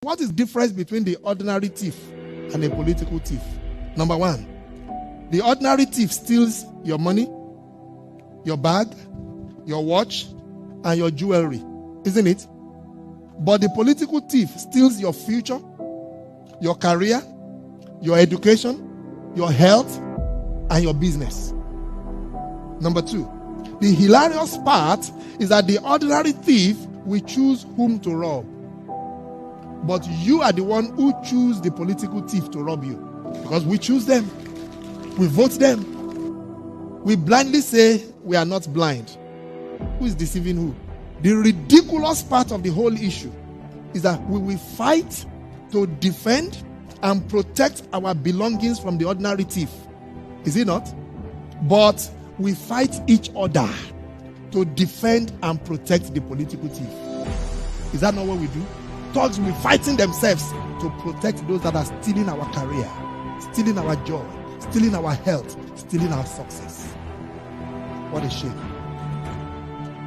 What is the difference between the ordinary thief and a political thief? Number one, the ordinary thief steals your money, your bag, your watch, and your jewelry, isn't it? But the political thief steals your future, your career, your education, your health, and your business. Number two, the hilarious part is that the ordinary thief will choose whom to rob. But you are the one who choose the political thief to rob you. Because we choose them. We vote them. We blindly say we are not blind. Who is deceiving who? The ridiculous part of the whole issue is that we will fight to defend and protect our belongings from the ordinary thief. Is it not? But we fight each other to defend and protect the political thief. Is that not what we do? Thugs will be fighting themselves to protect those that are stealing our career, stealing our joy, stealing our health, stealing our success. What a shame.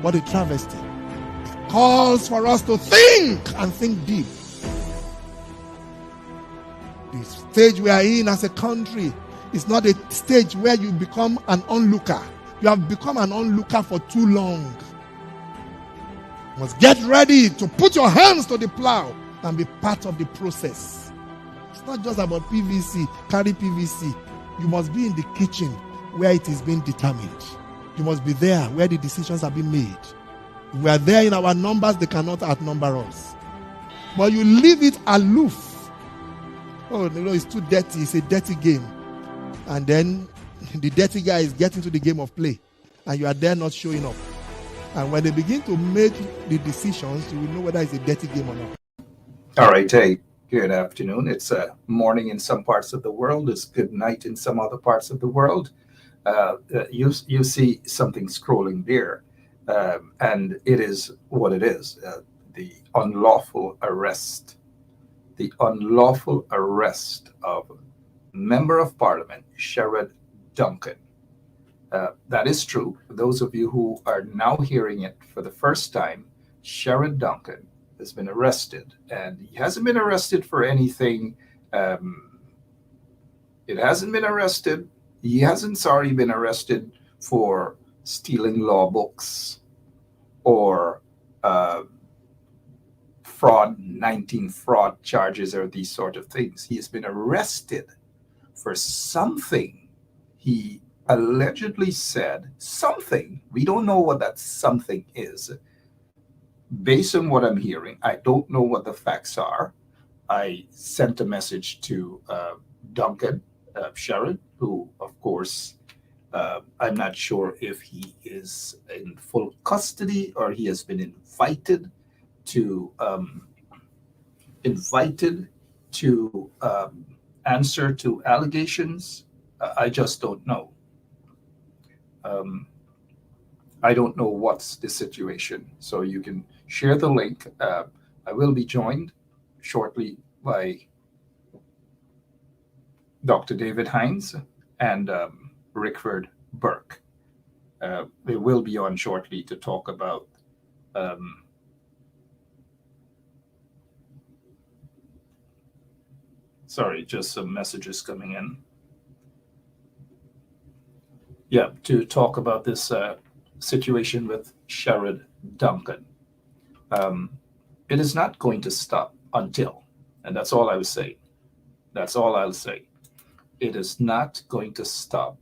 What a travesty. It calls for us to think and think deep. The stage we are in as a country is not a stage where you become an onlooker. You have become an onlooker for too long. You must get ready to put your hands to the plow and be part of the process. It's not just about PVC, carry PVC. You must be in the kitchen where it is being determined. You must be there where the decisions are being made. We are there in our numbers, they cannot outnumber us. But you leave it aloof. Oh, no, it's too dirty. It's a dirty game. And then the dirty guy is getting to the game of play. And you are there not showing up. And when they begin to make the decisions, you will know whether it's a dirty game or not. All right. Hey, good afternoon. It's morning in some parts of the world. It's good night in some other parts of the world. You see something scrolling there. And it is what it is. The unlawful arrest. The unlawful arrest of Member of Parliament, Sherrod Duncan. That is true. For those of you who are now hearing it for the first time, Sherrod Duncan has been arrested. And he hasn't been arrested for anything. It hasn't been arrested. He hasn't, been arrested for stealing law books or fraud, 19 fraud charges or these sort of things. He has been arrested for something he allegedly said. Something. We don't know what that something is. Based on what I'm hearing, I don't know what the facts are. I sent a message to Duncan Sherrod, who, of course, I'm not sure if he is in full custody or he has been invited to answer to allegations. I just don't know. I don't know what's the situation. So you can share the link. I will be joined shortly by Dr. David Hines and Rickford Burke. They will be on shortly to talk about just some messages coming in. Yeah, to talk about this situation with Sherrod Duncan. It is not going to stop until, and that's all I was saying. That's all I'll say. It is not going to stop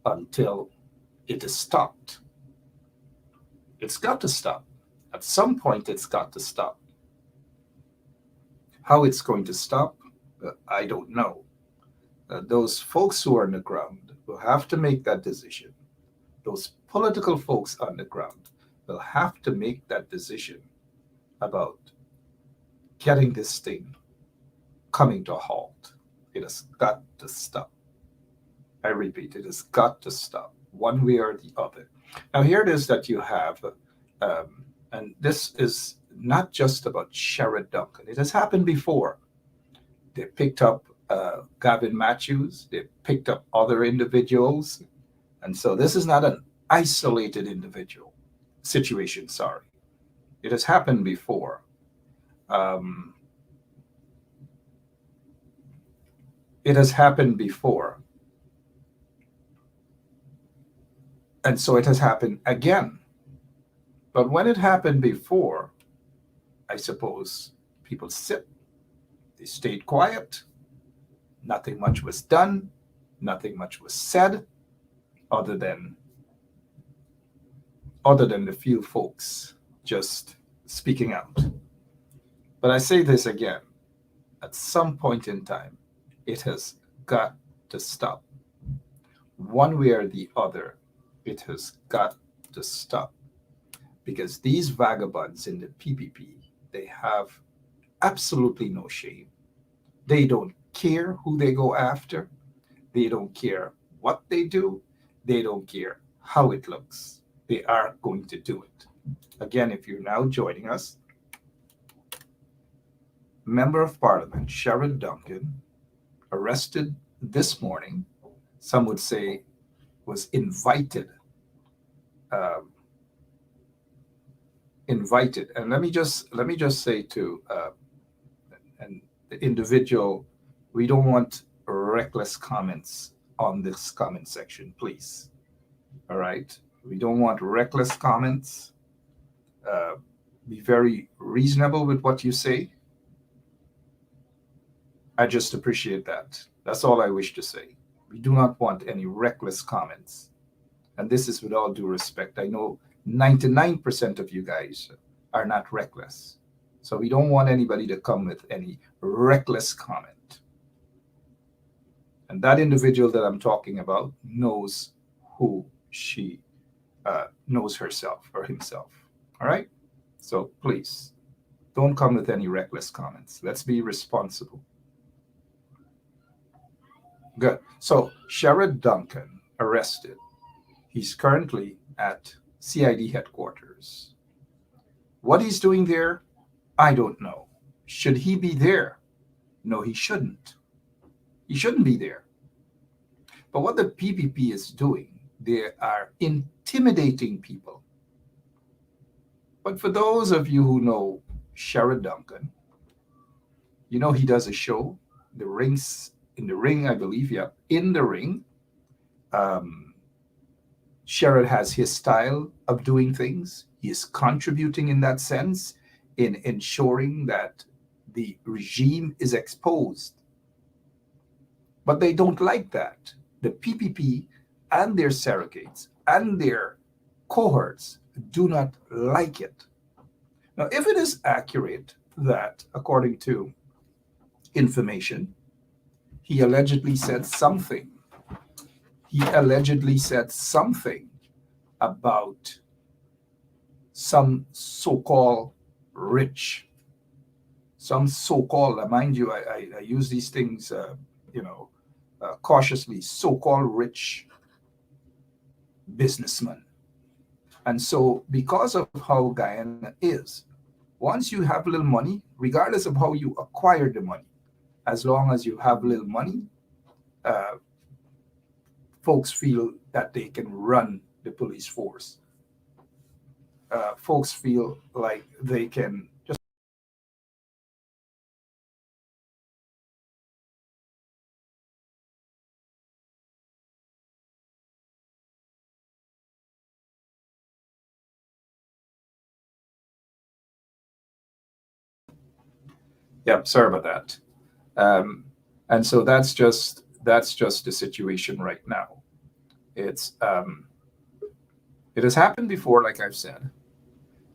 until it is stopped. It's got to stop. At some point, it's got to stop. How it's going to stop, I don't know. Those folks who are on the ground will have to make that decision. Those political folks on the ground will have to make that decision about getting this thing coming to a halt. It has got to stop. I repeat, it has got to stop one way or the other. Now, here it is that you have, and this is not just about Sherrod Duncan. It has happened before. They picked up Gavin Matthews. They picked up other individuals. And so this is not an isolated situation. It has happened before. Um, it has happened before, and so it has happened again. But when it happened before, I suppose people sit, they stayed quiet, nothing much was done, nothing much was said, other than the few folks just speaking out. But I say this again, at some point in time, it has got to stop. One way or the other, it has got to stop. Because these vagabonds in the PPP, they have absolutely no shame. They don't care who they go after. They don't care what they do. They don't care how it looks. They are going to do it. Again, if you're now joining us, Member of Parliament Sherrod Duncan, arrested this morning, some would say was invited. Um, invited. And let me just say to and the individual, we don't want reckless comments on this comment section, please. All right, we don't want reckless comments. Uh, be very reasonable with what you say. I just appreciate that. That's all I wish to say. We do not want any reckless comments. And this is with all due respect. I know 99% of you guys are not reckless. So we don't want anybody to come with any reckless comment. And that individual that I'm talking about knows who she knows herself or himself. All right? So please don't come with any reckless comments. Let's be responsible. Good. So Sherrod Duncan arrested. He's currently at CID headquarters. What he's doing there, I don't know. Should he be there? No, he shouldn't. He shouldn't be there. But what the PPP is doing, they are intimidating people. But for those of you who know Sherrod Duncan, you know he does a show, the rings in the ring, I believe, yeah, in the ring. Sherrod has his style of doing things. He is contributing in that sense in ensuring that the regime is exposed. But they don't like that. The PPP and their surrogates and their cohorts do not like it. Now, if it is accurate that, according to information, he allegedly said something about some so-called rich, mind you, I use these things, cautiously, so-called rich businessman. And so because of how Guyana is, once you have a little money, regardless of how you acquire the money, as long as you have a little money, uh, folks feel that they can run the police force. Folks feel like they can just. Yeah, sorry about that. Um, and so that's just the situation right now. It's it has happened before, like I've said,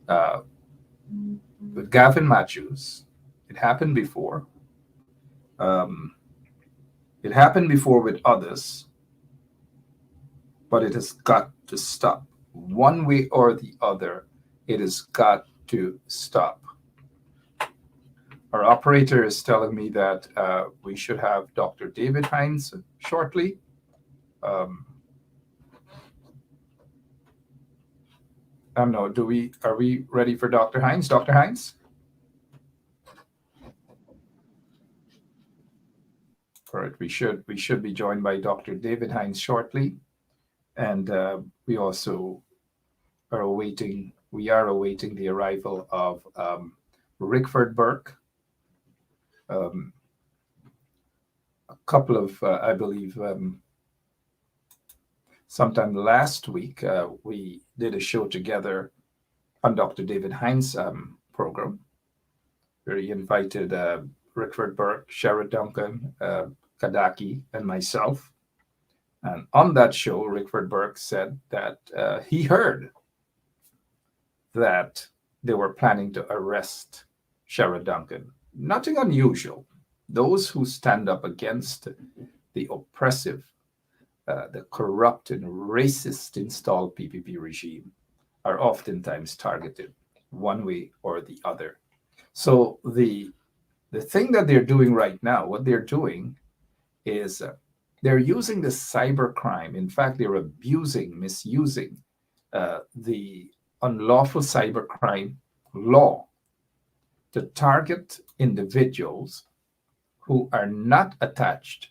uh, with Gavin Matthews. It happened before. Um, it happened before with others, but it has got to stop. One way or the other, it has got to stop. Our operator is telling me that we should have Dr. David Hines shortly. Um, I don't know. Are we ready for Dr. Hines? Dr. Hines? All right. We should be joined by Dr. David Hines shortly, and we also are awaiting the arrival of Rickford Burke. A couple of, I believe, sometime last week, we did a show together on Dr. David Hines' program, where he invited Rickford Burke, Sherrod Duncan, Kadaki, and myself. And on that show, Rickford Burke said that he heard that they were planning to arrest Sherrod Duncan. Nothing unusual. Those who stand up against the oppressive, the corrupt and racist installed PPP regime are oftentimes targeted one way or the other. So the thing that they're doing right now, what they're doing is they're using the cybercrime. In fact, they're misusing the unlawful cybercrime law to target individuals who are not attached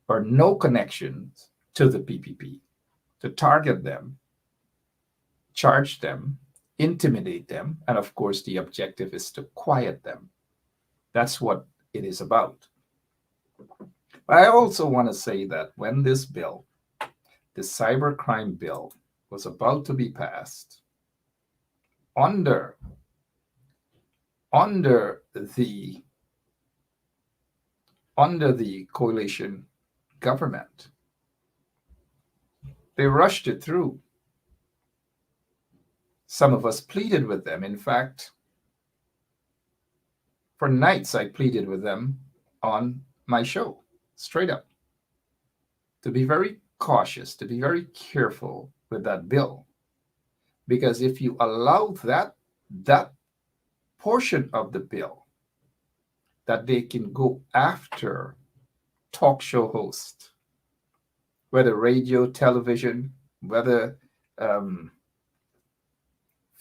or no connections to the PPP, to target them, charge them, intimidate them, and of course, the objective is to quiet them. That's what it is about. But I also want to say that when this bill, the cybercrime bill, was about to be passed under the coalition government, they rushed it through. Some of us pleaded with them. In fact, for nights, I pleaded with them on my show, straight up, to be very cautious, to be very careful with that bill. Because if you allow that portion of the bill, that they can go after talk show hosts, whether radio, television, whether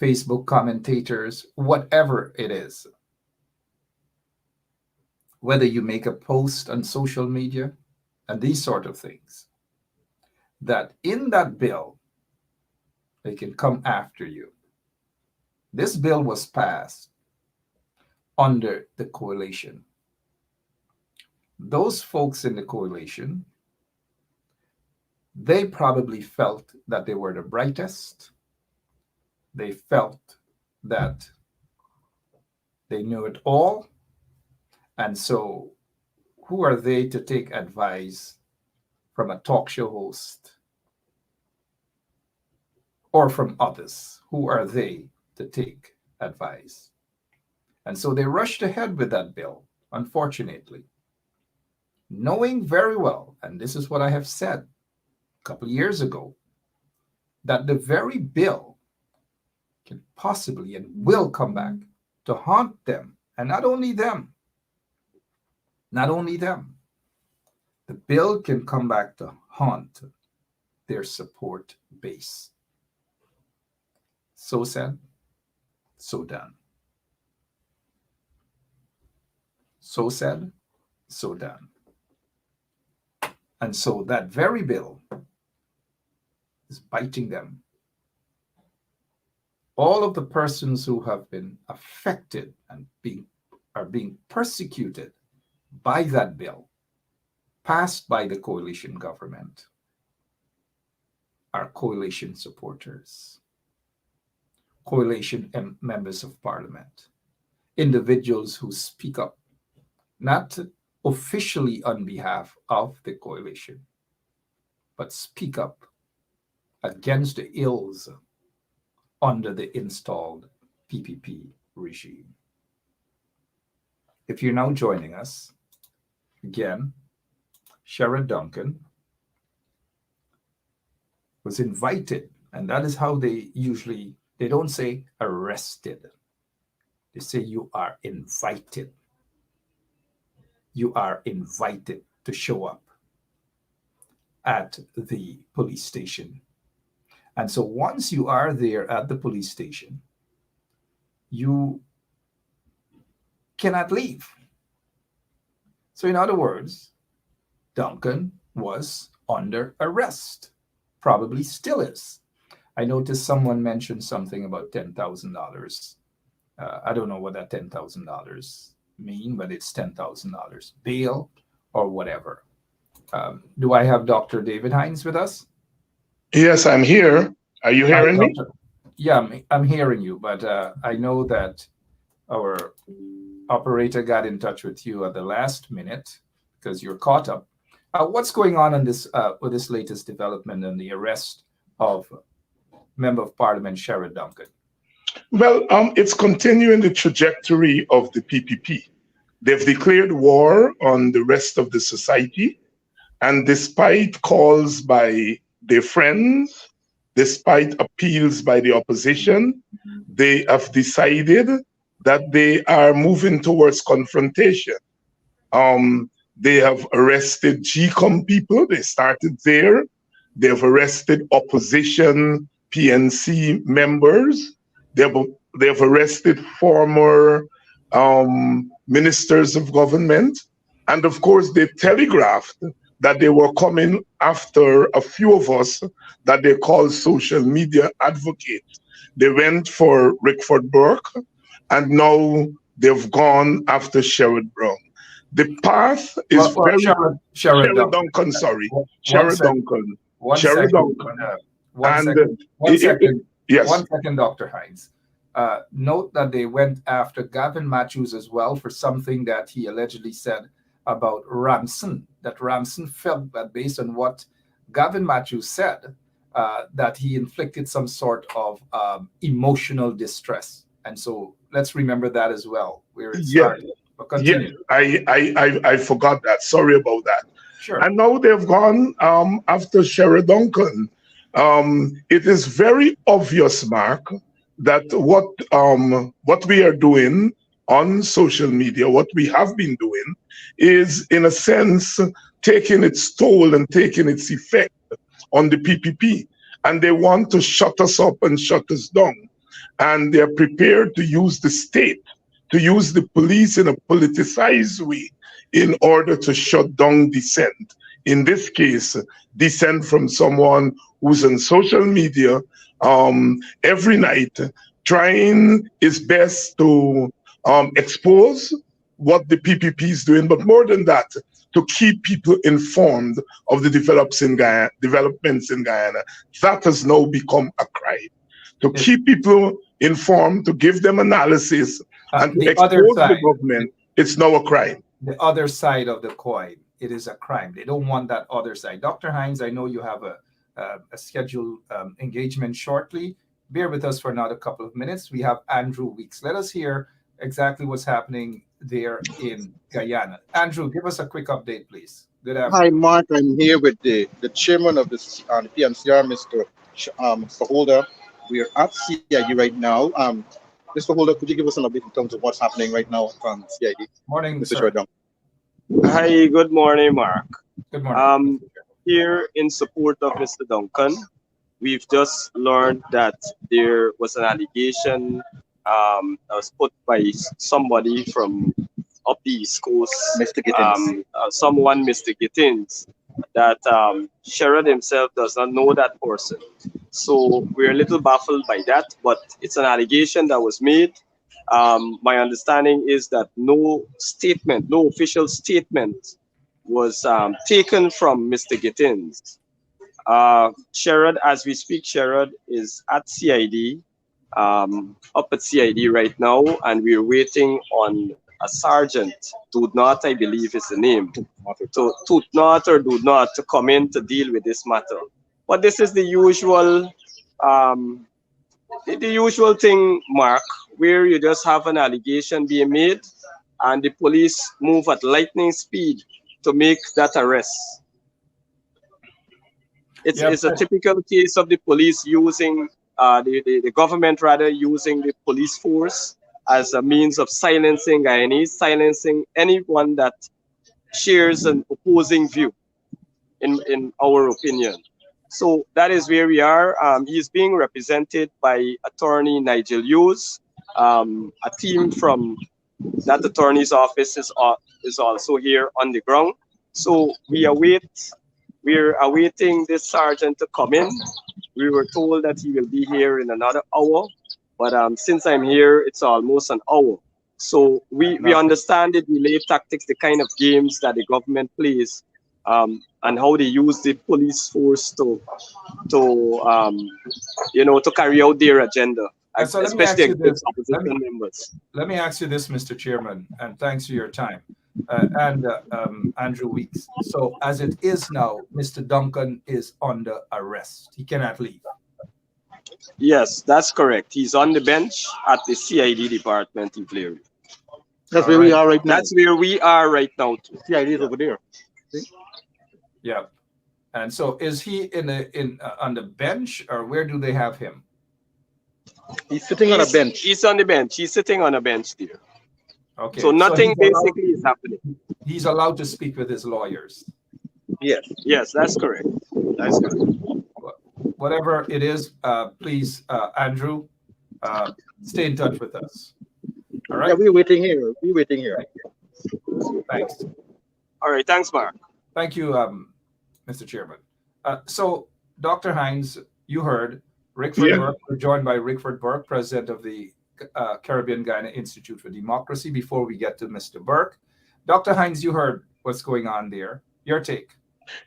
Facebook commentators, whatever it is, whether you make a post on social media and these sort of things, that in that bill, they can come after you. This bill was passed under the coalition. Those folks in the coalition, they probably felt that they were the brightest. They felt that they knew it all. And so who are they to take advice from a talk show host or from others? Who are they to take advice? And so they rushed ahead with that bill, unfortunately, knowing very well, and this is what I have said a couple of years ago, that the very bill can possibly and will come back to haunt them. And not only them, the bill can come back to haunt their support base. So said, so done. So said, so done. And so that very bill is biting them. All of the persons who have been affected and are being persecuted by that bill passed by the coalition government are coalition supporters, coalition members of parliament, individuals who speak up, not officially on behalf of the coalition, but speak up against the ills under the installed PPP regime. If you're now joining us, again, Sherrod Duncan was invited, and that is how they don't say arrested. They say you are invited. You are invited to show up at the police station. And so once you are there at the police station, you cannot leave. So in other words, Duncan was under arrest, probably still is. I noticed someone mentioned something about $10,000 I don't know what that $10,000 mean, but it's $10,000 bail or whatever. Do I have Dr. David Hines with us? Yes, I'm here. Are you Hi, hearing me? Doctor. Yeah, I'm hearing you, but I know that our operator got in touch with you at the last minute because you're caught up. What's going on in this with this latest development and the arrest of Member of Parliament Sherrod Duncan? Well, it's continuing the trajectory of the PPP. They've declared war on the rest of the society, and despite calls by their friends, despite appeals by the opposition, they have decided that they are moving towards confrontation. They have arrested GCOM people. They started there. They have arrested opposition PNC members. They have arrested former ministers of government. And of course, they telegraphed that they were coming after a few of us that they call social media advocates. They went for Rickford Burke, and now they've gone after Sherrod Brown. The path is very Sherrod Duncan, sorry. Sherrod Duncan. Sherrod Duncan. One second. Yes. 1 second, Dr. Hines. Note that they went after Gavin Matthews as well for something that he allegedly said about Ramson, that Ramson felt that based on what Gavin Matthews said, that he inflicted some sort of emotional distress. And so let's remember that as well, where it started. But continue. I forgot that. Sorry about that. Sure. And now they've gone after Sherrod Duncan. It is very obvious, Mark, that what we are doing on social media, what we have been doing, is in a sense taking its toll and taking its effect on the PPP. And they want to shut us up and shut us down. And they're prepared to use the state, to use the police in a politicized way in order to shut down dissent. In this case, dissent from someone who's on social media every night, trying his best to expose what the PPP is doing, but more than that, to keep people informed of the developments in Guyana. That has now become a crime. To keep people informed, to give them analysis, and to expose the government, it's now a crime. The other side of the coin, it is a crime. They don't want that other side. Dr. Hines, I know you have a scheduled engagement shortly. Bear with us for another couple of minutes. We have Andrew Weeks. Let us hear exactly what's happening there in Guyana. Andrew, give us a quick update, please. Good afternoon. Hi, Mark. I'm here with the chairman of the PNCR, Mr. Holder. We are at CID right now. Mr. Holder, could you give us an update in terms of what's happening right now from CID? Morning, Mr. sir. Hi, good morning, Mark. Good morning. Here in support of Mr. Duncan, we've just learned that there was an allegation that was put by somebody from up the East Coast, Mr. Gittins. Mr. Gittins, that Sherrod himself does not know that person. So we're a little baffled by that, but it's an allegation that was made. My understanding is that no official statement was taken from Mr. Gittins. Sherrod, as we speak, Sherrod is at CID, up at CID right now, and we're waiting on a sergeant, Doudnot, I believe is the name, Doudnot or Doudnot, to come in to deal with this matter. But this is the usual thing, Mark, where you just have an allegation being made and the police move at lightning speed to make that arrest. It's a typical case of the police using, the government rather, using the police force as a means of silencing Guyanese, silencing anyone that shares an opposing view, in our opinion. So that is where we are. He's being represented by attorney Nigel Hughes. A team from that attorney's office is also here on the ground. So we're awaiting this sergeant to come in. We were told that he will be here in another hour. But since I'm here, it's almost an hour. So we understand the delay tactics, the kind of games that the government plays, and how they use the police force to carry out their agenda, So let me ask especially you this. against opposition members. Let me ask you this, Mr. Chairman, and thanks for your time. And Andrew Weeks. So as it is now, Mr. Duncan is under arrest. He cannot leave. Yes, that's correct. He's on the bench at the CID department in Cleary. That's where we are right now. That's where we are right now too. CID is over there. See? Yeah. And so is he on the bench, or where do they have him? He's sitting on a bench. He's on the bench. He's sitting on a bench there. Okay. So nothing basically is happening. He's allowed to speak with his lawyers. Yes. Yes, that's correct. That's correct. Whatever it is, please, Andrew, stay in touch with us. All right. Yeah, we're waiting here. We're waiting here. Thanks. All right. Thanks, Mark. Thank you, Mr. Chairman. So, Dr. Hines, you heard Rickford Burke. We're joined by Rickford Burke, president of the Caribbean Guyana Institute for Democracy. Before we get to Mr. Burke, Dr. Hines, you heard what's going on there. Your take.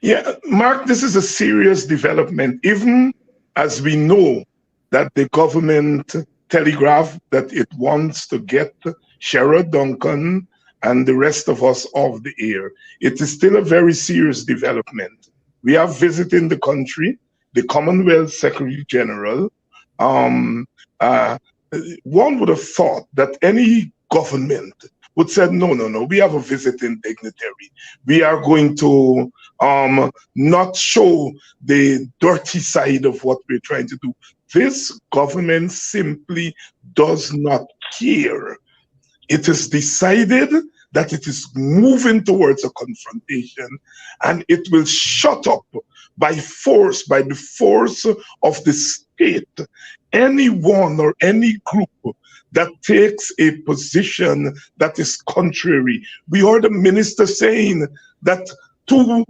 Yeah, Mark, this is a serious development, even as we know that the government telegraphed that it wants to get Sherrod Duncan and the rest of us off the air. It is still a very serious development. We are visiting the country, the Commonwealth Secretary General. One would have thought that any government would say, no, we have a visiting dignitary. We are going to not show the dirty side of what we're trying to do. This government simply does not care. It is decided that it is moving towards a confrontation, and it will shut up by force, by the force of the state, anyone or any group that takes a position that is contrary. We heard the minister saying that 2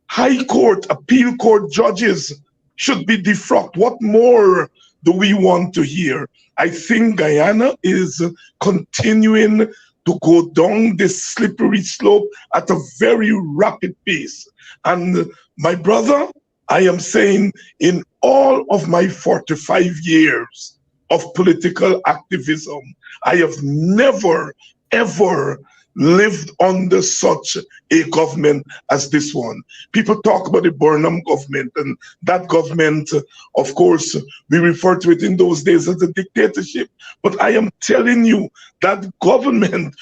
high court, appeal court judges should be defrocked. What more do we want to hear? I think Guyana is continuing to go down this slippery slope at a very rapid pace. And my brother, I am saying, in all of my 45 years of political activism, I have never, ever lived under such a government as this one. People talk about the Burnham government, and that government, of course, we refer to it in those days as a dictatorship. But I am telling you that government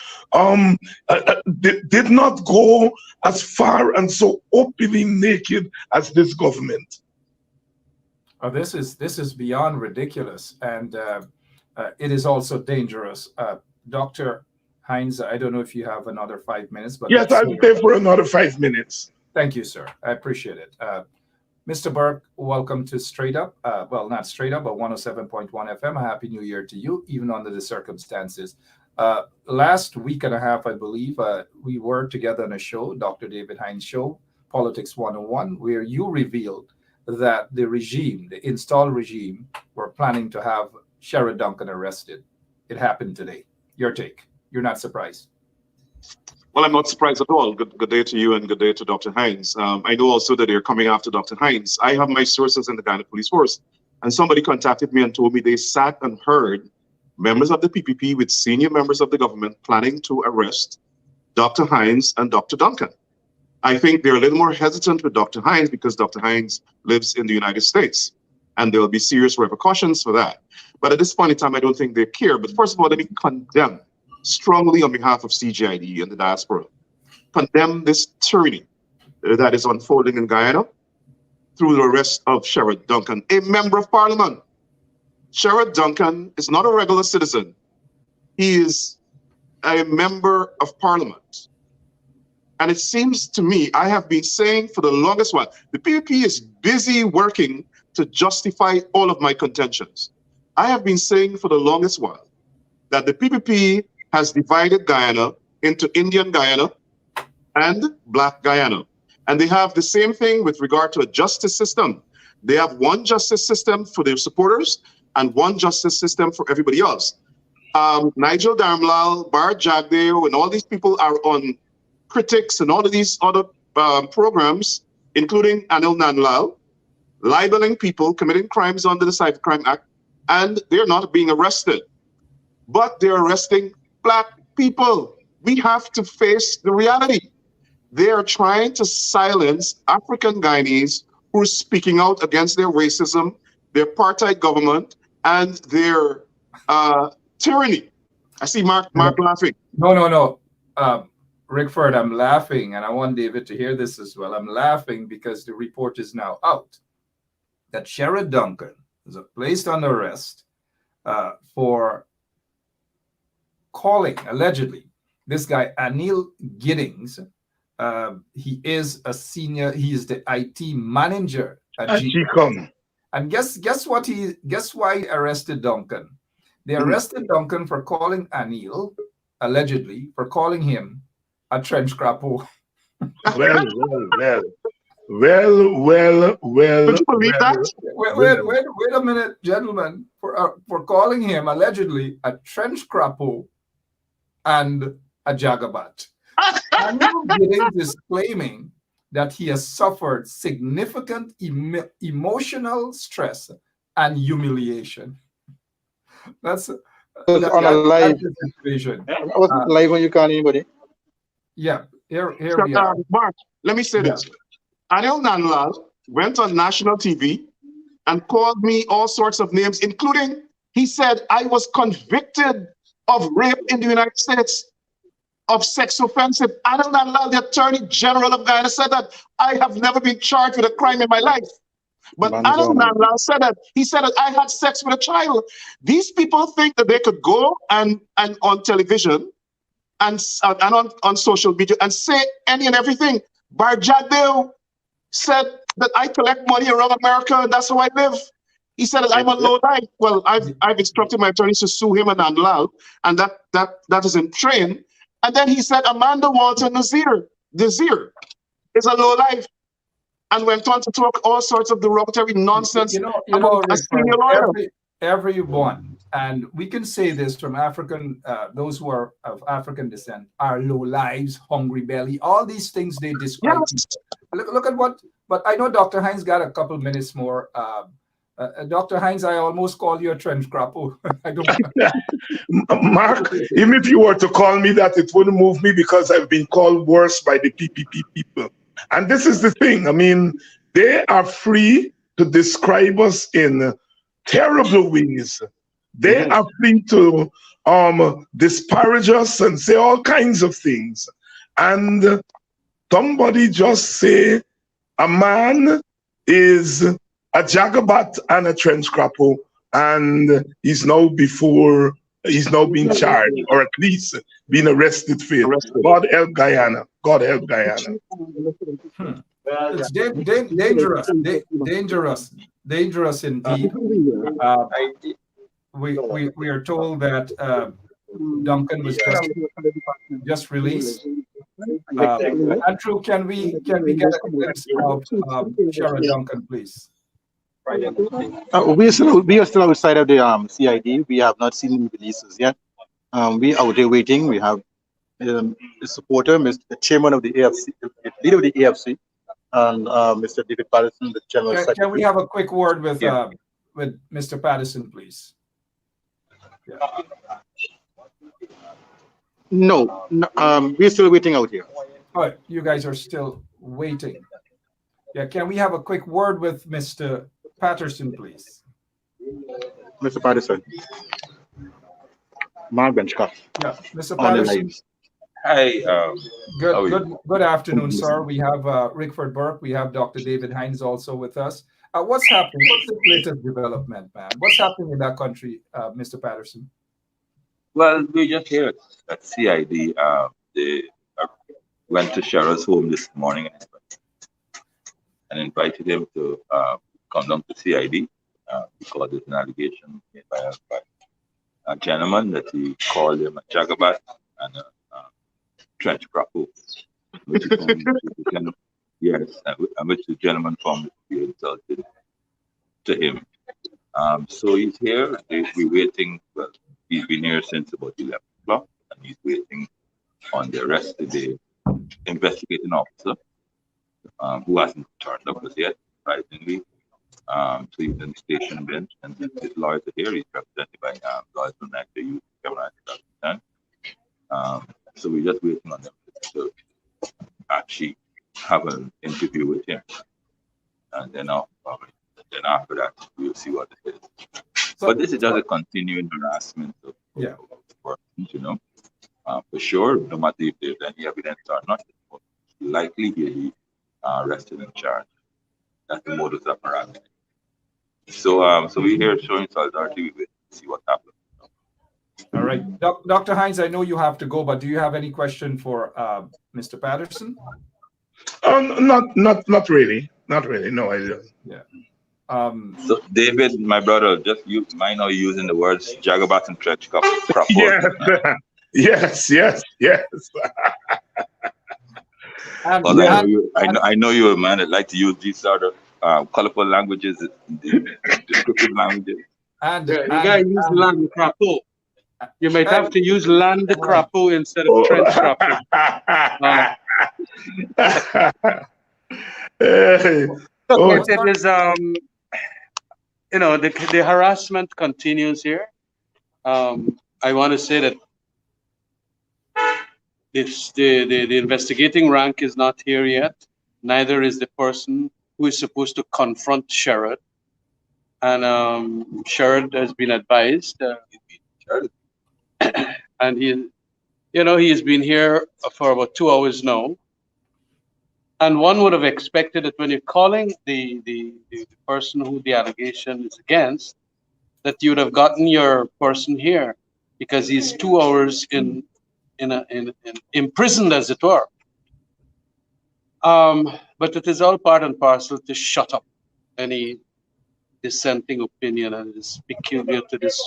did not go as far and so openly naked as this government. This is beyond ridiculous, and it is also dangerous. Dr. Hines, I don't know if you have another 5 minutes, but yes, I'll stay for another 5 minutes. Thank you, sir. I appreciate it. Mr. Burke, welcome to Straight Up. Well, not Straight Up, but 107.1 FM. A happy new year to you, even under the circumstances. Last week and a half, I believe, we were together on a show, Dr. David Hines' show, Politics 101, where you revealed that the regime, the installed regime, were planning to have Sherrod Duncan arrested. It happened today. Your take. You're not surprised? Well, I'm not surprised at all. Good day to you and good day to Dr. Hines. I know also that they're coming after Dr. Hines. I have my sources in the Guyana Police Force, and somebody contacted me and told me they sat and heard members of the PPP with senior members of the government planning to arrest Dr. Hines and Dr. Duncan. I think they're a little more hesitant with Dr. Hines because Dr. Hines lives in the United States, and there will be serious repercussions for that. But at this point in time, I don't think they care. But first of all, let me condemn strongly on behalf of CGID and the diaspora, condemn this tyranny that is unfolding in Guyana through the arrest of Sherrod Duncan, a member of parliament. Sherrod Duncan is not a regular citizen. He is a member of parliament. And it seems to me, I have been saying for the longest while, the PPP is busy working to justify all of my contentions. I have been saying for the longest while that the PPP has divided Guyana into Indian Guyana and Black Guyana. And they have the same thing with regard to a justice system. They have one justice system for their supporters and one justice system for everybody else. Nigel Darmlal, Bar Jagdeo, and all these people are on critics and all of these other programs, including Anil Nanlal, libeling people, committing crimes under the Cybercrime Act, and they're not being arrested. But they're arresting Black people. We have to face the reality. They are trying to silence African Guyanese who are speaking out against their racism, their apartheid government, and their tyranny. I see Mark laughing. No. Rickford, I'm laughing, and I want David to hear this as well. I'm laughing because the report is now out that Sherrod Duncan is placed under arrest for calling, allegedly, this guy, Anil Giddings. He is he is the IT manager at GCOM. And guess why he arrested Duncan? They arrested Duncan for calling Anil, allegedly, for calling him a trench crapo. Well. Could you believe that? Wait a minute, gentlemen. For calling him, allegedly, a trench crapo and a jagabat. Anil Giddings is claiming that he has suffered significant emotional stress and humiliation. That's on a live situation. I was live when you can't anybody. Yeah, here we are. Mark, let me say this. Anil Nanlal went on national TV and called me all sorts of names, including, he said, I was convicted of rape in the United States, of sex offensive. Anil Nanlal, the Attorney General of Guyana, said that I have never been charged with a crime in my life. But Anil Nanlal said that I had sex with a child. These people think that they could go and on television and on social media and say any and everything. Bar Jagdeo said that I collect money around America and that's how I live. He said that I'm a low life. Well, I've instructed my attorneys to sue him and Anlal, and that is in train. And then he said Amanda Walter Nazir is a low life, and went on to talk all sorts of derogatory nonsense about a senior lawyer. Everyone, and we can say this from African, those who are of African descent, are low lives, hungry belly, all these things they describe. Yes. Look at what, but I know Dr. Hines got a couple minutes more. Dr. Hines, I almost called you a trench crapo. I don't. Mark, even if you were to call me that, it wouldn't move me because I've been called worse by the PPP people. And this is the thing. I mean, they are free to describe us in terrible ways. They are free to disparage us and say all kinds of things. And somebody just say a man is a jagabat and a trench crapo, and he's now being charged, or at least being arrested for it. God help Guyana. God help Guyana. It's dangerous indeed. We are told that Duncan was just released. Andrew, can we get a glimpse of Sherrod Duncan, please? We are still outside of the CID. We have not seen the releases yet. We are out there waiting. We have the supporter, the chairman of the AFC, the leader of the AFC, and Mr. David Patterson, the general secretary. Can we have a quick word with Mr. Patterson, please? Yeah. No, we're still waiting out here. All right, you guys are still waiting. Yeah, can we have a quick word with Mr. Patterson, please? Mr. Patterson. Mark Benchcott. Yeah, Mr. Patterson. Hi. Good afternoon, sir. We have Rickford Burke. We have Dr. David Hines also with us. What's happening? What's the latest development, man? What's happening in that country, Mr. Patterson? Well, we just here at CID. They went to Sherrod's home this morning and invited him to come down to CID because there's an allegation made by a gentleman that he called him a jagabat and a trench crapo. Yes, and which the gentleman found to be insulted to him. So he's here. We're waiting. Well, he's been here since about 11 o'clock, and he's waiting on the arrest of the investigating officer, who hasn't turned up as yet, surprisingly. So he's in the station bench, and his lawyers are here. He's represented by lawyers from Nigeria, Youth, Cameron, so we're just waiting on them to actually have an interview with him, and then after that we'll see what it is. So, but this is just a continuing harassment of persons, you know. For sure, no matter if there's any evidence or not, likely he'll be arrested and charged. That's the modus operandi. So, so we're here showing solidarity. We will see what happens. All right, Dr. Hines, I know you have to go, but do you have any question for Mr. Patterson? Not really. Not really. No, I don't. Yeah. So David, my brother, just you mind now using the words Jagabat and Trench Crop. Yes. Yes. I know you're a man that like to use these sort of colorful languages, descriptive languages. And you gotta use land crapo. You might have to use land crapo instead of trench crapo. It is you know, the harassment continues here. I want to say that if the investigating rank is not here yet, neither is the person who is supposed to confront Sherrod. And Sherrod has been advised, and he has been here for about 2 hours now. And one would have expected that when you're calling the person who the allegation is against, that you would have gotten your person here, because he's 2 hours imprisoned, as it were. But it is all part and parcel to shut up any dissenting opinion that is peculiar to this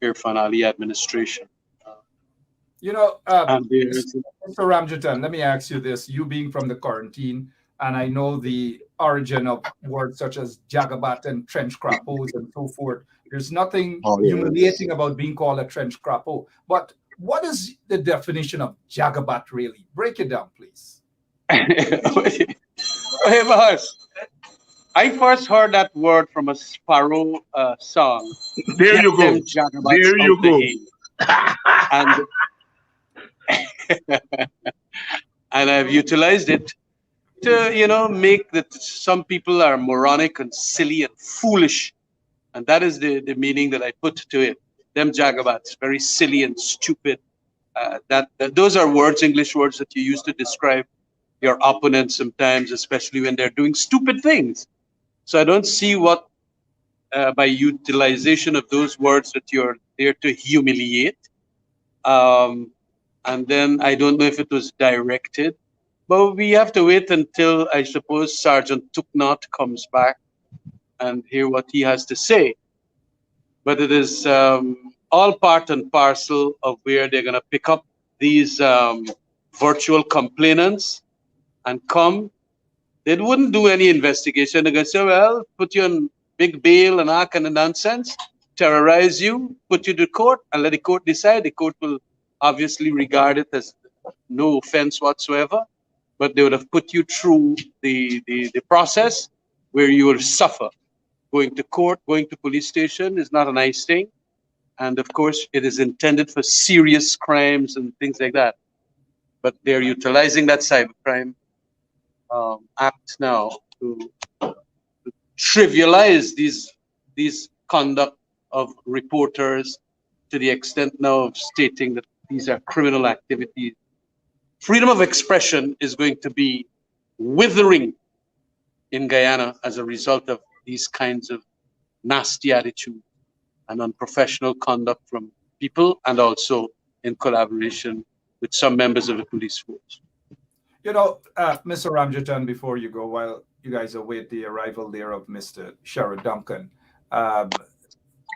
Irfan Ali administration. You know, Mr. Ramjatan, let me ask you this. You being from the quarantine, and I know the origin of words such as Jagabat and trench crapos and so forth. There's nothing humiliating about being called a trench crapo. But what is the definition of Jagabat really? Break it down, please. Hey, boss. I first heard that word from a Sparrow song. There you go. There you go. And and I've utilized it to, you know, make that some people are moronic and silly and foolish. And that is the meaning that I put to it. Them Jagabats, very silly and stupid. Those are words, English words that you use to describe your opponents sometimes, especially when they're doing stupid things. So I don't see what, by utilization of those words, that you're there to humiliate. And then I don't know if it was directed, but we have to wait until, I suppose, Sergeant Tuknot comes back and hear what he has to say. But it is all part and parcel of where they're going to pick up these virtual complainants and come. They wouldn't do any investigation. They're going to say, well, put you on big bail and all kind of nonsense, terrorize you, put you to court, and let the court decide. The court will obviously regard it as no offense whatsoever, but they would have put you through the process where you will suffer. Going to court, going to police station is not a nice thing. And of course, it is intended for serious crimes and things like that. But they're utilizing that Cybercrime Act now to trivialize these conduct of reporters to the extent now of stating that these are criminal activities. Freedom of expression is going to be withering in Guyana as a result of these kinds of nasty attitude and unprofessional conduct from people, and also in collaboration with some members of the police force. You know, Mr. Ramjatan, before you go, while you guys await the arrival there of Mr. Sherrod Duncan.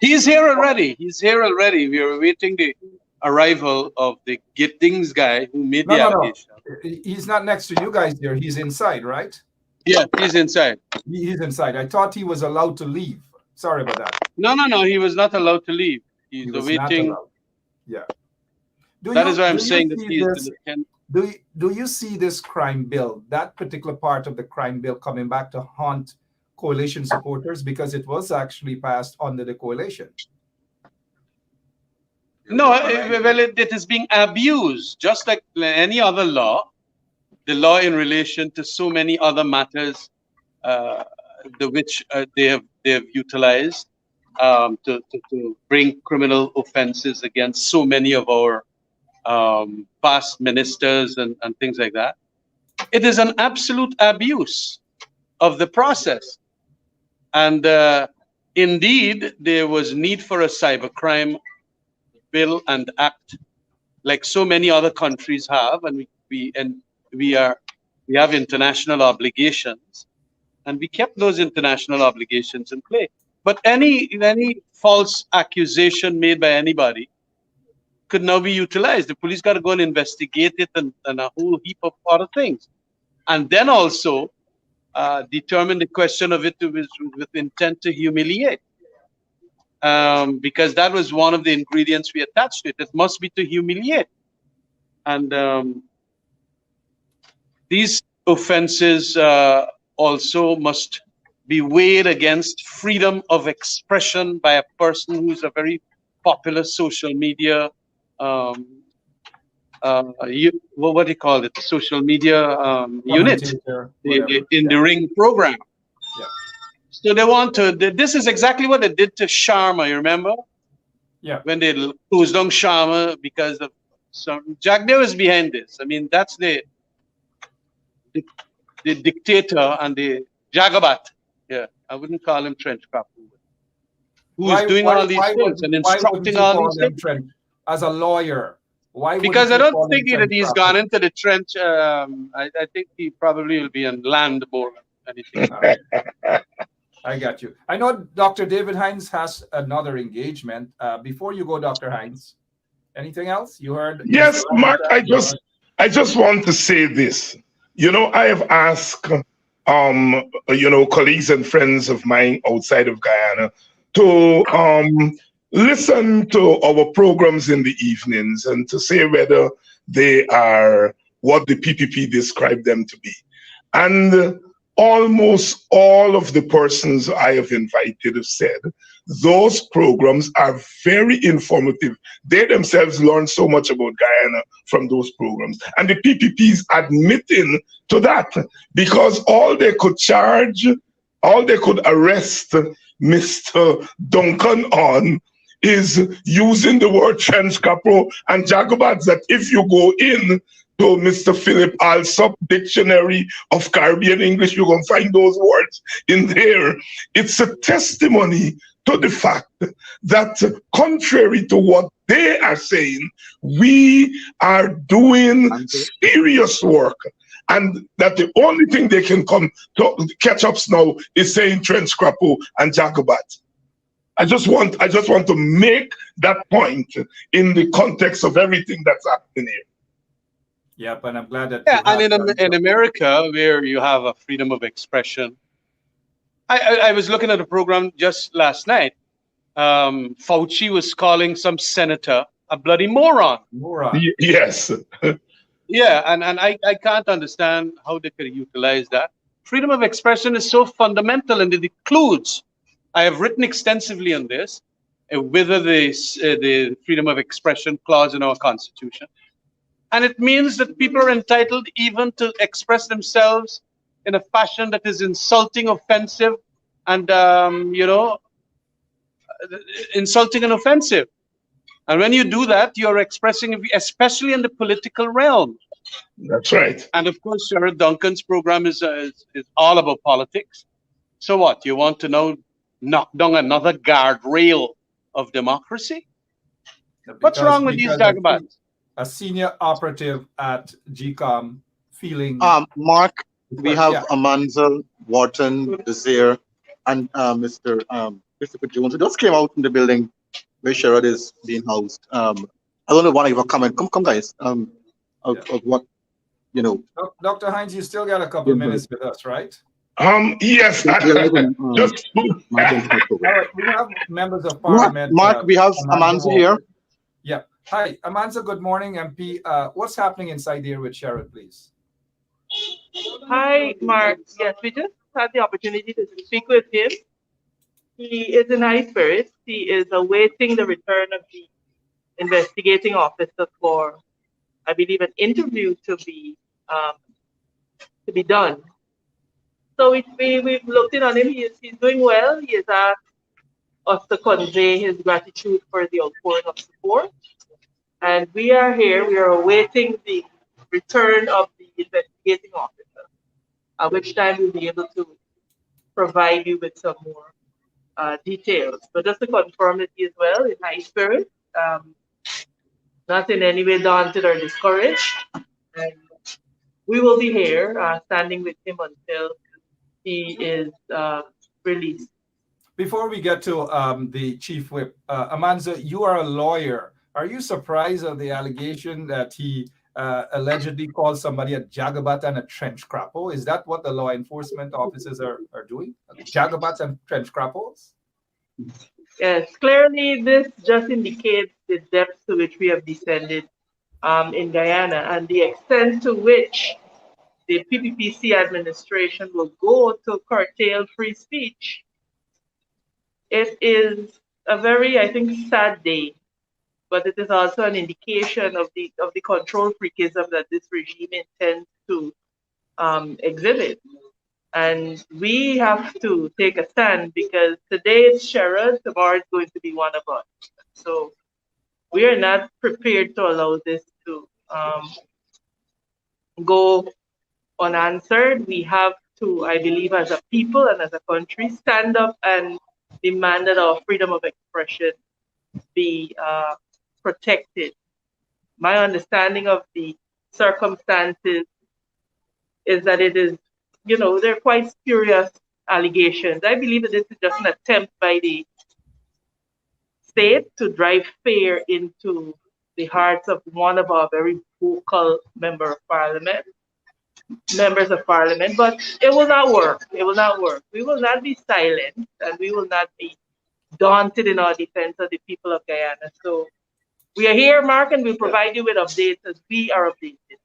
He's here already. He's here already. We are awaiting the arrival of the Gittings guy who made the allegation. No. He's not next to you guys there. He's inside, right? Yeah, he's inside. He's inside. I thought he was allowed to leave. Sorry about that. No. He was not allowed to leave. He's He was not awaiting. allowed. Yeah. That is why I'm do you saying that see he is this- in Do you see this crime bill, that particular part of the crime bill, coming back to haunt coalition supporters, because it was actually passed under the coalition? No, well, it is being abused, just like any other law. The law in relation to so many other matters, which they have utilized to bring criminal offenses against so many of our past ministers and things like that. It is an absolute abuse of the process, and indeed there was need for a cybercrime bill and act, like so many other countries have, and we have international obligations, and we kept those international obligations in play. But any false accusation made by anybody could now be utilized. The police got to go and investigate it, and a whole heap of other things, and then also determine the question of it with intent to humiliate. Because that was one of the ingredients we attached to it. It must be to humiliate. And these offenses also must be weighed against freedom of expression by a person who's a very popular social media, what do you call it? Social media unit in the Ring program. Yeah. So they want to. This is exactly what they did to Sharma. You remember? Yeah. When they closed down Sharma because of some. Jack Day was behind this. I mean, that's the dictator and the Jagabat. Yeah, I wouldn't call him trench crop. Who's doing all these things and instructing all these things? As a lawyer, why? Because I don't think that he's gone into the trench. I think he probably will be on land more than anything. I got you. I know Dr. David Hines has another engagement. Before you go, Dr. Hines, anything else you heard? Yes, Mark. I just want to say this. You know, I have asked, colleagues and friends of mine outside of Guyana to listen to our programs in the evenings and to say whether they are what the PPP described them to be. And almost all of the persons I have invited have said those programs are very informative. They themselves learn so much about Guyana from those programs. And the PPP is admitting to that, because all they could arrest Mr. Duncan on is using the word trench capo and Jagabats, that if you go in to Mr. Philip Alsop Dictionary of Caribbean English, you're going to find those words in there. It's a testimony to the fact that, contrary to what they are saying, we are doing serious work, and that the only thing they can come to catch up now is saying trench crapo and Jacobat. I just want to make that point in the context of everything that's happening here. Yeah, but I'm glad that. Yeah, and in America, where you have a freedom of expression, I was looking at a program just last night. Fauci was calling some senator a bloody moron. Yes. Yeah, and I can't understand how they could utilize that. Freedom of expression is so fundamental, and it includes. I have written extensively on this, whether the freedom of expression clause in our Constitution. And it means that people are entitled even to express themselves in a fashion that is insulting, offensive, and, insulting and offensive. And when you do that, you're expressing, especially in the political realm. That's right. And of course, Sherrod Duncan's program is all about politics. So what? You want to now knock down another guardrail of democracy? What's wrong with these Jagabats? A senior operative at GCOM feeling. Mark, we have Amanza, Wharton, Desir, and Mr. Christopher Jones, who just came out from the building where Sherrod is being housed. I don't know why you have a comment. Come, guys. Of what, Dr. Hines, you still got a couple of minutes with us, right? Yes, just All right, we have members of parliament. Mark, we have Amanza here. Yeah. Hi, Amanza, good morning, MP. What's happening inside here with Sherrod, please? Hi, Mark. Yes, we just had the opportunity to speak with him. He is in high spirits. He is awaiting the return of the investigating officer for, I believe, an interview to be done. So we've looked in on him. He's doing well. He has asked us to convey his gratitude for the outpouring of support. And we are here. We are awaiting the return of the investigating officer, at which time we'll be able to provide you with some more details. But just to confirm that he is well, in high spirits, not in any way daunted or discouraged. And we will be here standing with him until he is released. Before we get to the chief whip, Amanza, you are a lawyer. Are you surprised of the allegation that he allegedly called somebody a jagabat and a trench crapo? Is that what the law enforcement officers are doing? Jagabats and trench crapos? Yes, clearly this just indicates the depths to which we have descended in Guyana and the extent to which the PPPC administration will go to curtail free speech. It is a very, I think, sad day, but it is also an indication of the control freakism that this regime intends to exhibit. And we have to take a stand because today it's Sherrod, tomorrow it's going to be one of us. So we are not prepared to allow this to go unanswered. We have to, I believe, as a people and as a country, stand up and demand that our freedom of expression be protected. My understanding of the circumstances is that it is, they're quite spurious allegations. I believe that this is just an attempt by the state to drive fear into the hearts of one of our very vocal members of parliament, but it will not work. It will not work. We will not be silent and we will not be daunted in our defense of the people of Guyana. So we are here, Mark, and we'll provide you with updates as we are updated.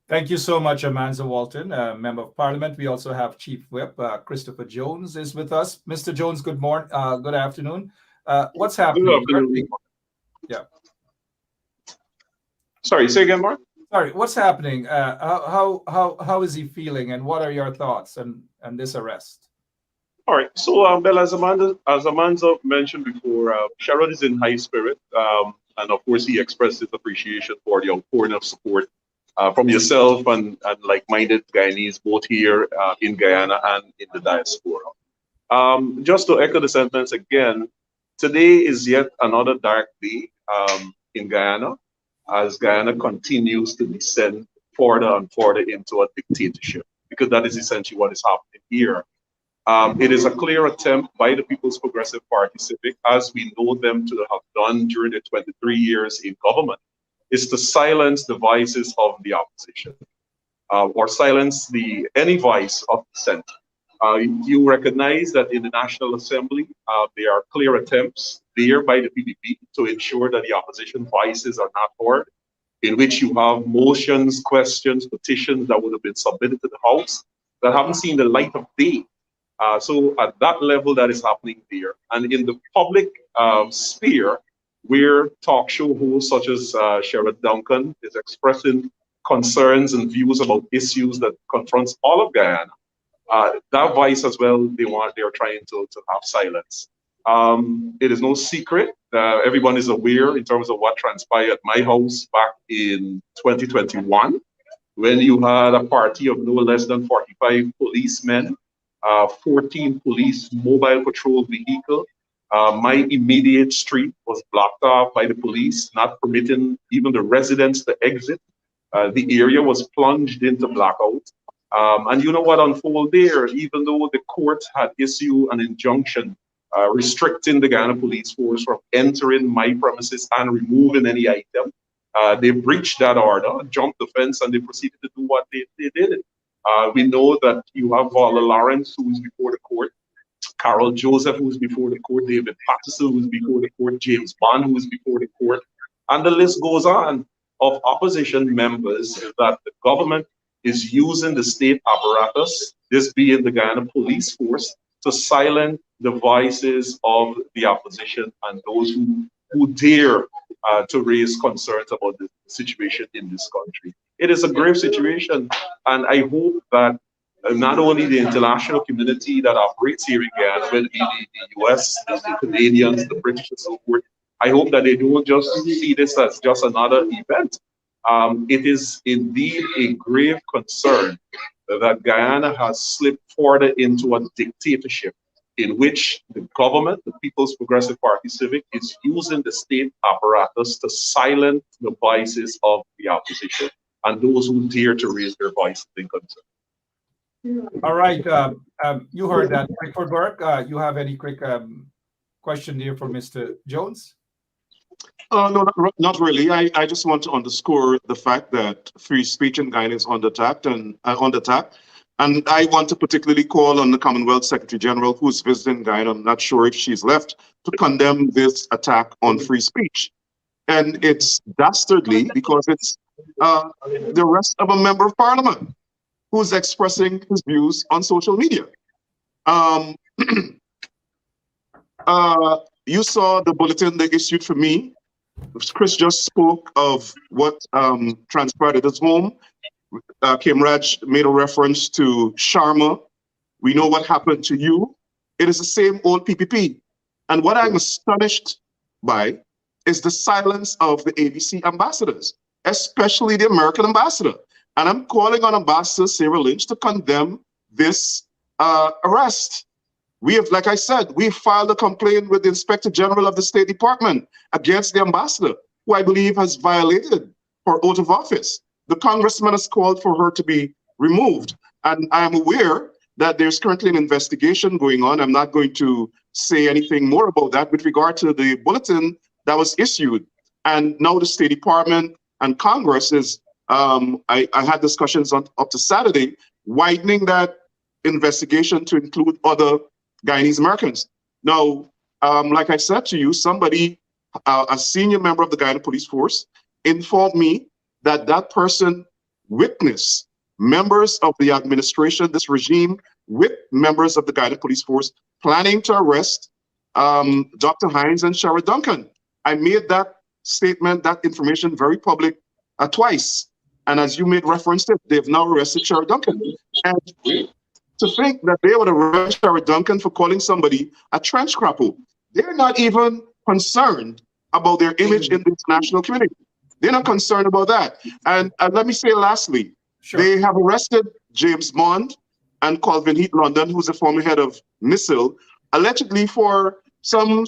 Thank you so much, Amanza Walton, Member of Parliament. We also have Chief Whip Christopher Jones is with us. Mr. Jones, good morning, good afternoon. What's happening? Good afternoon. Yeah. Sorry, say again, Mark. Sorry, what's happening? How is he feeling, and what are your thoughts on this arrest? All right. So, well, as Amanza mentioned before, Sherrod is in high spirit, and of course, he expressed his appreciation for the outpouring of support from yourself and like-minded Guyanese, both here in Guyana and in the diaspora. Just to echo the sentiments again, today is yet another dark day in Guyana, as Guyana continues to descend further and further into a dictatorship, because that is essentially what is happening here. It is a clear attempt by the People's Progressive Party, Civic, as we know them to have done during the 23 years in government, is to silence the voices of the opposition, or silence any voice of dissent. You recognize that in the National Assembly, there are clear attempts there by the PPP to ensure that the opposition voices are not heard, in which you have motions, questions, petitions that would have been submitted to the House that haven't seen the light of day. So at that level, that is happening there. And in the public sphere, where talk show hosts such as Sherrod Duncan is expressing concerns and views about issues that confronts all of Guyana, that voice as well, they're trying to have silence. It is no secret that everyone is aware in terms of what transpired at my house back in 2021, when you had a party of no less than 45 policemen, 14 police mobile patrol vehicle. My immediate street was blocked off by the police, not permitting even the residents to exit. The area was plunged into blackout. And you know what unfolded there? Even though the court had issued an injunction restricting the Guyana Police Force from entering my premises and removing any item, they breached that order, jumped the fence, and they proceeded to do what they did. We know that you have Vala Lawrence, who is before the court, Carol Joseph, who is before the court, David Patterson, who is before the court, James Bond, who is before the court, and the list goes on of opposition members that the government is using the state apparatus, this being the Guyana police force, to silence the voices of the opposition and those who dare to raise concerns about the situation in this country. It is a grave situation, and I hope that not only the international community that operates here in Guyana, whether it be the US, the Canadians, the British, and so forth, I hope that they don't just see this as just another event. It is indeed a grave concern that Guyana has slipped further into a dictatorship in which the government, the People's Progressive Party Civic, is using the state apparatus to silence the voices of the opposition and those who dare to raise their voices in concern. All right. You heard that. Clifford Burke, you have any quick question here for Mr. Jones? No, not really. I just want to underscore the fact that free speech in Guyana is under attack, and I want to particularly call on the Commonwealth Secretary General, who's visiting Guyana. I'm not sure if she's left, to condemn this attack on free speech. And it's dastardly because it's the arrest of a member of parliament who's expressing his views on social media. You saw the bulletin they issued for me. Chris just spoke of what transpired at his home. Kim Raj made a reference to Sharma. We know what happened to you. It is the same old PPP. And what I'm astonished by is the silence of the ABC ambassadors, especially the American ambassador. And I'm calling on Ambassador Sarah Lynch to condemn this arrest. We have, like I said, we filed a complaint with the Inspector General of the State Department against the ambassador, who I believe has violated her oath of office. The congressman has called for her to be removed. And I am aware that there's currently an investigation going on. I'm not going to say anything more about that with regard to the bulletin that was issued. And now the State Department and Congress is, I had discussions up to Saturday, widening that investigation to include other Guyanese Americans. Now, like I said to you, somebody, a senior member of the Guyana Police Force, informed me that that person witnessed members of the administration, this regime, with members of the Guyana Police Force planning to arrest Dr. Hines and Shara Duncan. I made that statement, that information very public twice. And as you made reference to, they've now arrested Shara Duncan. And to think that they would arrest Shara Duncan for calling somebody a trench crapper, they're not even concerned about their image in the international community. They're not concerned about that. And let me say lastly, they have arrested James Bond and Colvin Heath London, who's a former head of NISIL, allegedly for some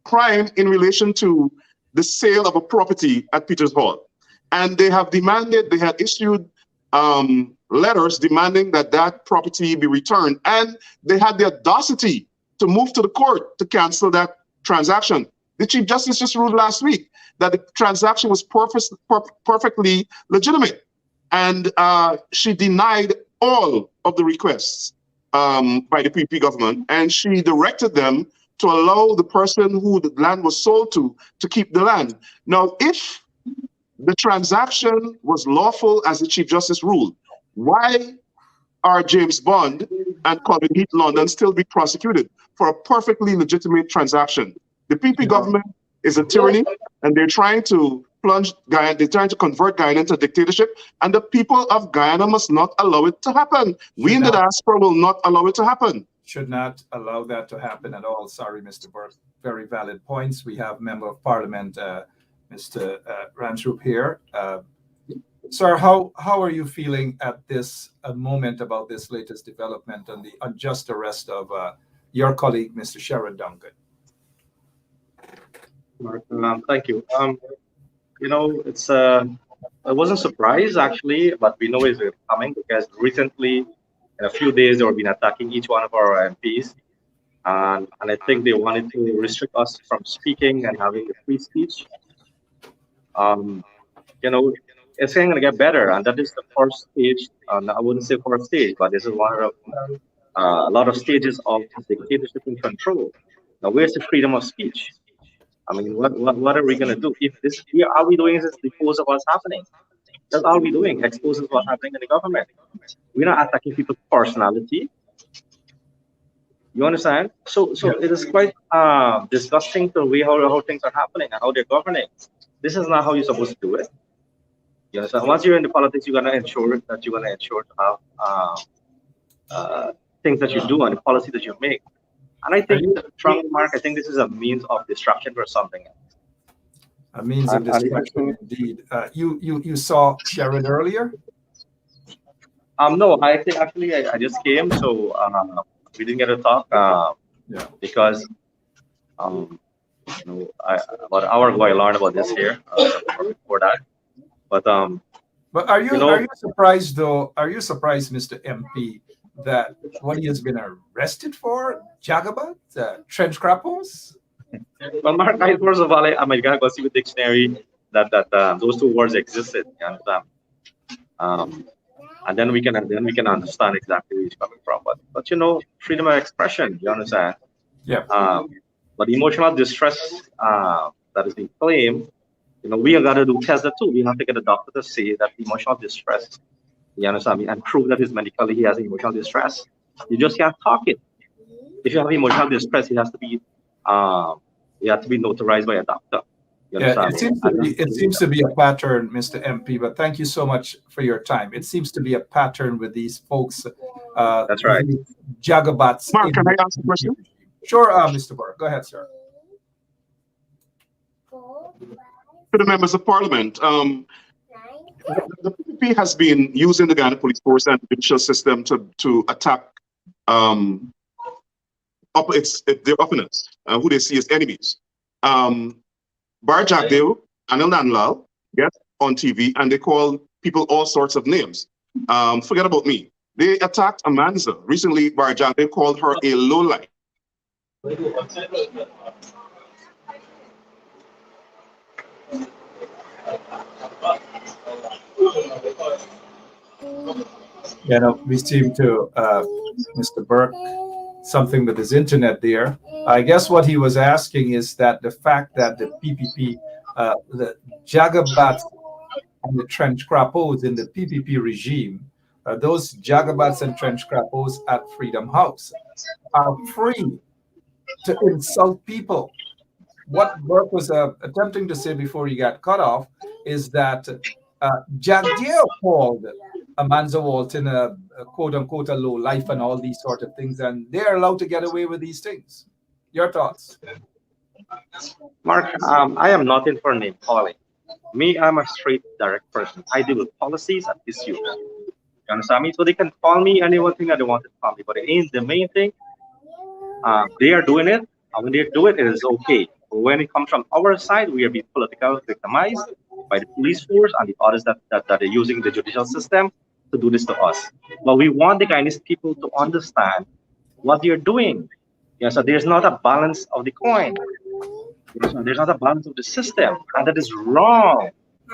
crime in relation to the sale of a property at Peters Hall. And they have demanded, they had issued letters demanding that that property be returned. And they had the audacity to move to the court to cancel that transaction. The Chief Justice just ruled last week that the transaction was perfectly legitimate. And she denied all of the requests by the PP government, and she directed them to allow the person who the land was sold to keep the land. Now, if the transaction was lawful as the Chief Justice ruled, why are James Bond and Colvin Heath London still being prosecuted for a perfectly legitimate transaction? The PP government is a tyranny, and they're trying to plunge Guyana, they're trying to convert Guyana into a dictatorship, and the people of Guyana must not allow it to happen. We in the diaspora will not allow it to happen. Should not allow that to happen at all. Sorry, Mr. Burke. Very valid points. We have Member of Parliament, Mr. Ranchrup here. Sir, how are you feeling at this moment about this latest development and the unjust arrest of your colleague, Mr. Sharon Duncan? Thank you. You know, it's I wasn't surprised actually, but we know it's coming because recently, in a few days, they have been attacking each one of our MPs, and I think they wanted to restrict us from speaking and having the free speech. You know, it's going to get better, and that is the first stage. I wouldn't say first stage, but this is one of a lot of stages of dictatorship and control. Now, where's the freedom of speech? I mean, what are we going to do? If this, all we doing is depose of what's happening. That's all we're doing, exposes what's happening in the government. We're not attacking people's personality. You understand? So it is quite disgusting the way how things are happening and how they're governing. This is not how you're supposed to do it. You understand? Once you're in the politics, you're gonna ensure to have things that you do and the policy that you make. And I think, from Mark, I think this is a means of distraction for something else. A means of distraction, indeed. You saw Sharon earlier? No, I think actually I just came, so we didn't get to talk. Because about an hour ago I learned about this here. Before that, but are you surprised though? Are you surprised, Mr. MP, that what he has been arrested for, Jagabat, trench crappos? Well, Mark, first of all, I'm gonna go see the dictionary that those two words existed. You understand? And then we can understand exactly where he's coming from. But freedom of expression. You understand? Yeah. But emotional distress that is being claimed, we are gonna do tests too. We have to get a doctor to say that emotional distress. You understand me? And prove that medically he has emotional distress. You just can't talk it. If you have emotional distress, it has to be notarized by a doctor. Yeah, it seems to be a pattern, Mr. MP, but thank you so much for your time. It seems to be a pattern with these folks. That's right. Jagabats. Mark, can I ask a question? Sure, Mr. Burke. Go ahead, sir. To the members of Parliament, the PPP has been using the Ghana police force and the judicial system to attack their opponents, who they see as enemies. Bar Jagdeo, Anil Nanlal get on TV and they call people all sorts of names. Forget about me. They attacked Amanza. Recently, Bar Jagdeo called her a lowlife. We seem to, Mr. Burke, something with his internet there. I guess what he was asking is that the fact that the PPP, the Jagabats and the trench crappos in the PPP regime, those Jagabats and trench crappos at Freedom House are free to insult people. What Burke was attempting to say before he got cut off is that Jagdeo called Amanza Walton a quote-unquote a low life and all these sort of things, and they're allowed to get away with these things. Your thoughts? Mark, I am not in for name calling. Me, I'm a straight, direct person. I deal with policies and issues. You understand me? So they can call me anything that they want to call me, but it ain't the main thing. They are doing it, and when they do it, it is okay. But when it comes from our side, we are being politically victimized by the police force and the others that are using the judicial system to do this to us. But we want the Guyanese people to understand what they're doing. So there's not a balance of the coin. There's not a balance of the system, and that is wrong.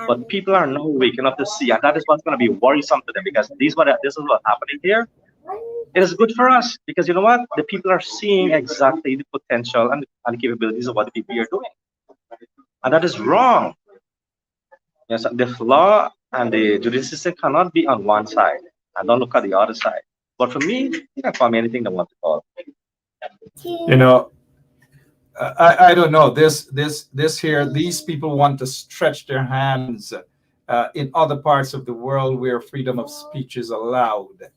But people are now waking up to see, and that is what's going to be worrisome to them, because this is what's happening here. It is good for us because you know what? The people are seeing exactly the potential and the capabilities of what the people are doing, and that is wrong. Yes, the law and the judicial system cannot be on one side and don't look at the other side. But for me, you can call me anything they want to call. I don't know. These people want to stretch their hands in other parts of the world where freedom of speech is allowed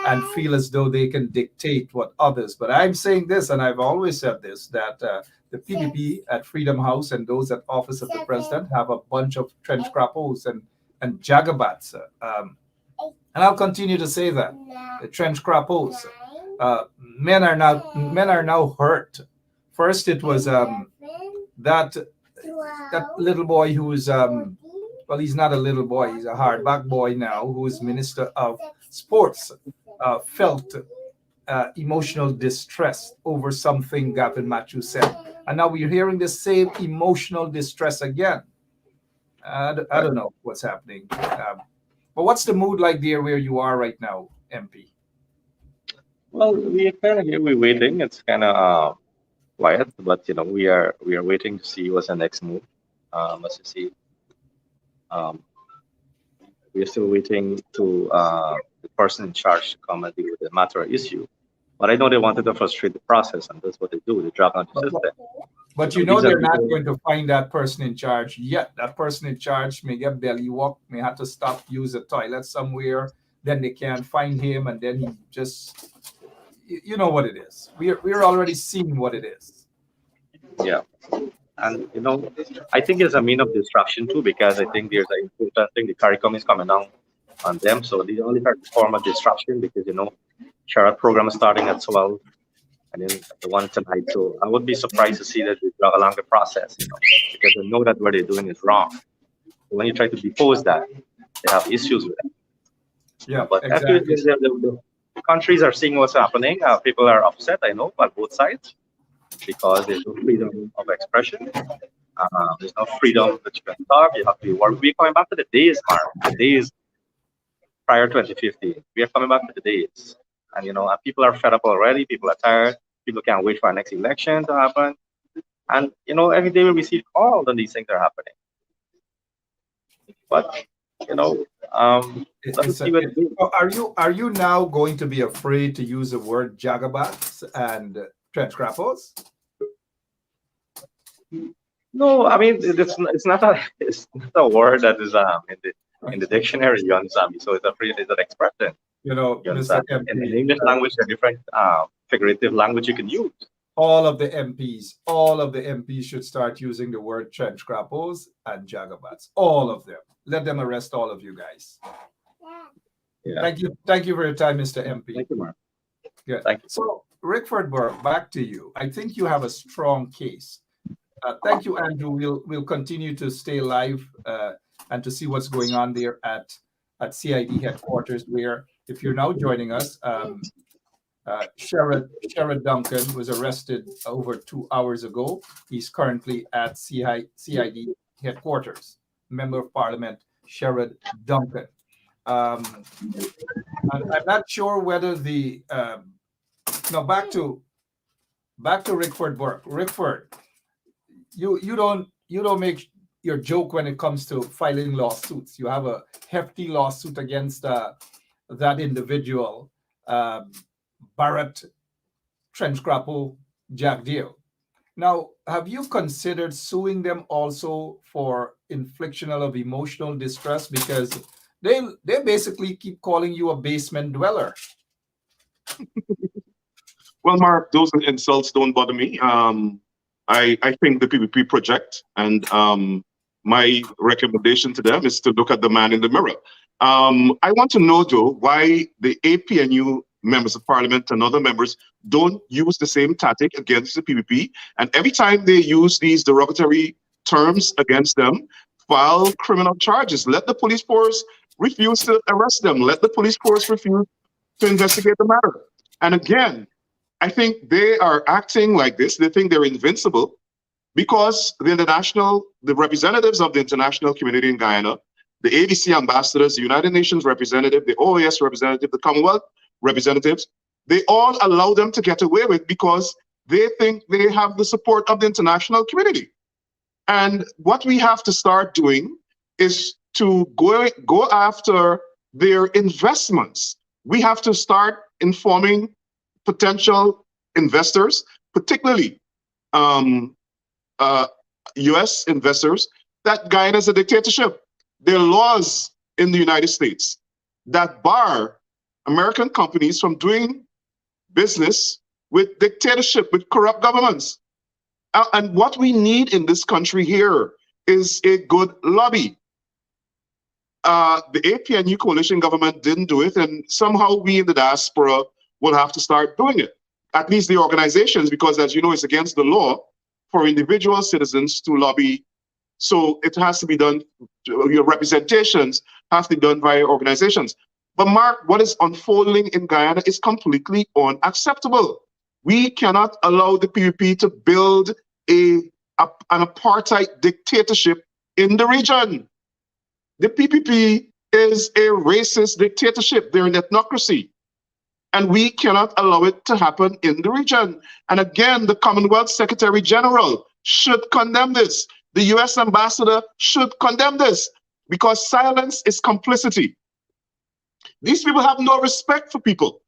and feel as though they can dictate what others. But I'm saying this, and I've always said this, that the PPP at Freedom House and those at Office of the President have a bunch of trench crappos and Jagabats. And I'll continue to say that. The trench crappos. Men are now hurt. First, it was that little boy who is well, he's not a little boy, he's a hardback boy now, who is Minister of Sports, felt emotional distress over something Gavin Matthews said. And now we're hearing the same emotional distress again. I don't know what's happening. But what's the mood like there where you are right now, MP? Well, we are kind of here. We're waiting. It's kind of quiet, but we are waiting to see what's the next move. As you see, we are still waiting to the person in charge to come and deal with the matter or issue. But I know they wanted to frustrate the process, and that's what they do. They drag on the system. But they're not going to find that person in charge yet. That person in charge may get belly walk, may have to stop, use a toilet somewhere. Then they can't find him, and then he just, you know what it is. We're already seeing what it is. Yeah. And I think it's a mean of distraction too, because I think there's an important thing. The CARICOM is coming down on them, so they only have to form a distraction because Sharad program is starting at 12, and then the one tonight. So I would be surprised to see that they drag along the process, because they know that what they're doing is wrong. So when you try to depose that, they have issues with it. Yeah, but exactly. The countries are seeing what's happening. People are upset, I know, on both sides, because there's no freedom of expression. There's no freedom that you can talk. You have to be worried. We're coming back to the days, Mark, the days prior to 2015. We are coming back to the days. And, and people are fed up already. People are tired. People can't wait for our next election to happen. And, every day we receive calls and these things are happening. But, are you now going to be afraid to use the word jagabats and trench crappers? No, I mean it's not a word that is in the dictionary, you understand me? So it's an expression. In English language, there are different figurative language you can use. All of the MPs should start using the word trench crappers and jagabats. All of them. Let them arrest all of you guys. Yeah. Thank you for your time, Mr. MP. Thank you, Mark. Good. Thank you. So, Rickford Burke, back to you. I think you have a strong case. Thank you, Andrew. We'll continue to stay live and to see what's going on there at CID headquarters, where, if you're now joining us, Sherrod Duncan was arrested over 2 hours ago. He's currently at CID headquarters. Member of Parliament Sherrod Duncan. I'm not sure whether back to Rickford Burke. Rickford, you don't make your joke when it comes to filing lawsuits. You have a hefty lawsuit against that individual, Barrett Trenchcrapple Jack Deal. Now, have you considered suing them also for infliction of emotional distress, because they basically keep calling you a basement dweller? Well, Mark, those insults don't bother me. I think the PPP project, and my recommendation to them is to look at the man in the mirror. I want to know, though, why the APNU members of Parliament and other members don't use the same tactic against the PPP. And every time they use these derogatory terms against them, file criminal charges. Let the police force refuse to arrest them. Let the police force refuse to investigate the matter. And again, I think they are acting like this. They think they're invincible because the representatives of the international community in Guyana, the ABC ambassadors, the United Nations representative, the OAS representative, the Commonwealth representatives, they all allow them to get away with because they think they have the support of the international community. And what we have to start doing is to go after their investments. We have to start informing potential investors, particularly US investors, that Guyana is a dictatorship. There are laws in the United States that bar American companies from doing business with dictatorship, with corrupt governments. And what we need in this country here is a good lobby. The APNU coalition government didn't do it, and somehow we in the diaspora will have to start doing it. At least the organizations, because as you know, it's against the law for individual citizens to lobby. So it has to be done, your representations have to be done by organizations. But Mark, what is unfolding in Guyana is completely unacceptable. We cannot allow the PPP to build an apartheid dictatorship in the region. The PPP is a racist dictatorship. They're an ethnocracy. And we cannot allow it to happen in the region. And again, the Commonwealth Secretary General should condemn this. The US ambassador should condemn this, because silence is complicity. These people have no respect for people.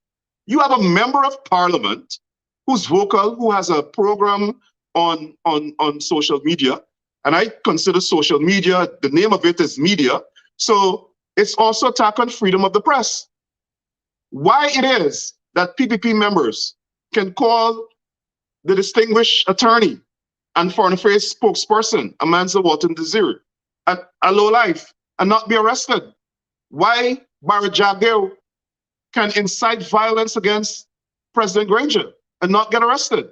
You have a member of parliament who's vocal, who has a program on social media. And I consider social media, the name of it is media. So it's also attack on freedom of the press. Why it is that PPP members can call the distinguished attorney and foreign affairs spokesperson, Amanza Walton Desir, a low life and not be arrested? Why Barra Jagdeo can incite violence against President Granger and not get arrested?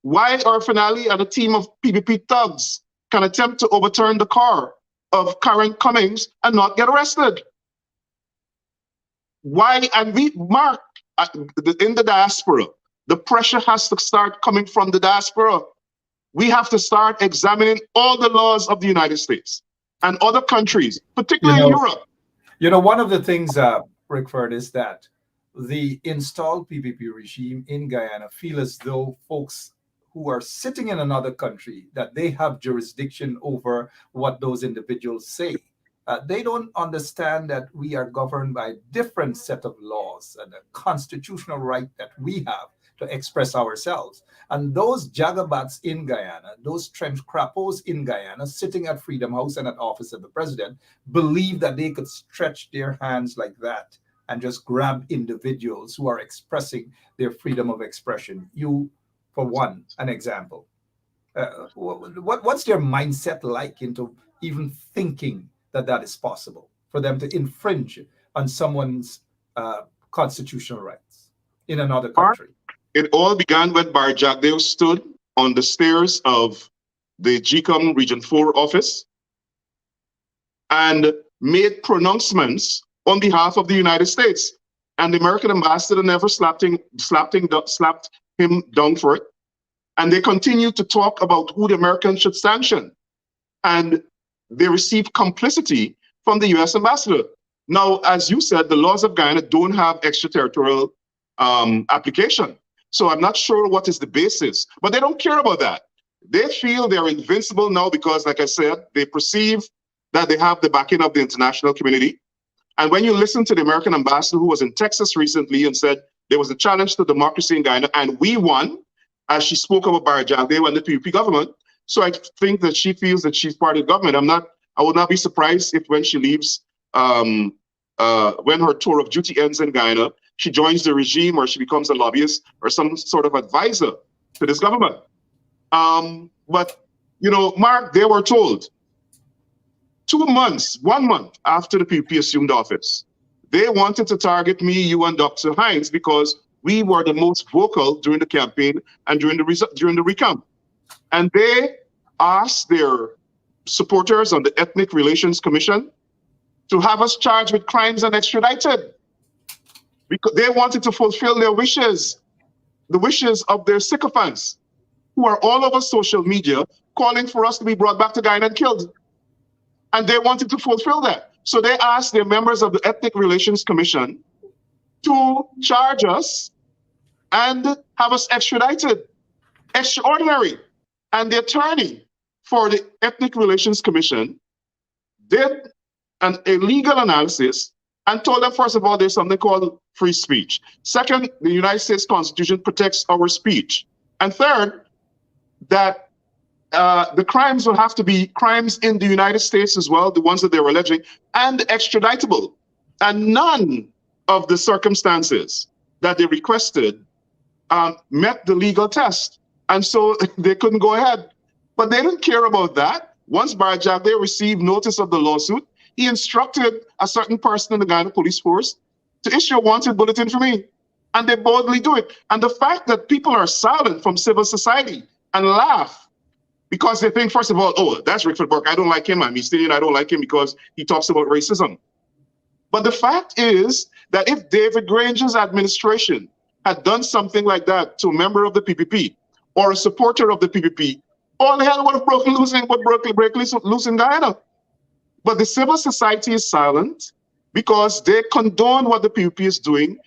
Why our finale and a team of PPP thugs can attempt to overturn the car of Karen Cummings and not get arrested? Why? And we, Mark, in the diaspora, the pressure has to start coming from the diaspora. We have to start examining all the laws of the United States and other countries, particularly in Europe. You know, one of the things, Rickford, is that the installed PPP regime in Guyana feel as though folks who are sitting in another country, that they have jurisdiction over what those individuals say. They don't understand that we are governed by a different set of laws and a constitutional right that we have to express ourselves. And those jagabats in Guyana, those trench crappos in Guyana, sitting at Freedom House and at office of the president, believe that they could stretch their hands like that and just grab individuals who are expressing their freedom of expression. You, for one, an example. What's their mindset like into even thinking that that is possible for them to infringe on someone's constitutional rights in another country? It all began when Barra Jagdeo stood on the stairs of the GCOM Region 4 office and made pronouncements on behalf of the United States. And the American ambassador never slapped him down for it. And they continued to talk about who the Americans should sanction. And they received complicity from the US ambassador. Now, as you said, the laws of Guyana don't have extraterritorial application. So I'm not sure what is the basis, but they don't care about that. They feel they're invincible now because, like I said, they perceive that they have the backing of the international community. And when you listen to the American ambassador who was in Texas recently and said there was a challenge to democracy in Guyana and we won, as she spoke about Barra Jagdeo and the PPP government. So I think that she feels that she's part of the government. I would not be surprised if when she leaves, when her tour of duty ends in Guyana, she joins the regime or she becomes a lobbyist or some sort of advisor to this government. But, you know, Mark, they were told 1 month after the PPP assumed office, they wanted to target me, you, and Dr. Hines because we were the most vocal during the campaign and during the recount. And they asked their supporters on the Ethnic Relations Commission to have us charged with crimes and extradited, because they wanted to fulfill their wishes, the wishes of their sycophants, who are all over social media calling for us to be brought back to Guyana and killed. And they wanted to fulfill that. So they asked their members of the Ethnic Relations Commission to charge us and have us extradited. Extraordinary. And the attorney for the Ethnic Relations Commission did a legal analysis and told them, first of all, there's something called free speech. Second, the United States Constitution protects our speech. And third, that the crimes will have to be crimes in the United States as well, the ones that they were alleging, and extraditable. And none of the circumstances that they requested met the legal test. And so they couldn't go ahead. But they didn't care about that. Once Barra Jagdeo received notice of the lawsuit, he instructed a certain person in the Guyana Police Force to issue a wanted bulletin for me. And they boldly do it. And the fact that people are silent from civil society and laugh because they think, first of all, oh, that's Rickford Burke. I don't like him. I'm East Indian. I don't like him because he talks about racism. But the fact is that if David Granger's administration had done something like that to a member of the PPP or a supporter of the PPP, all hell would have broken loose in Guyana. But the civil society is silent because they condone what the PPP is doing,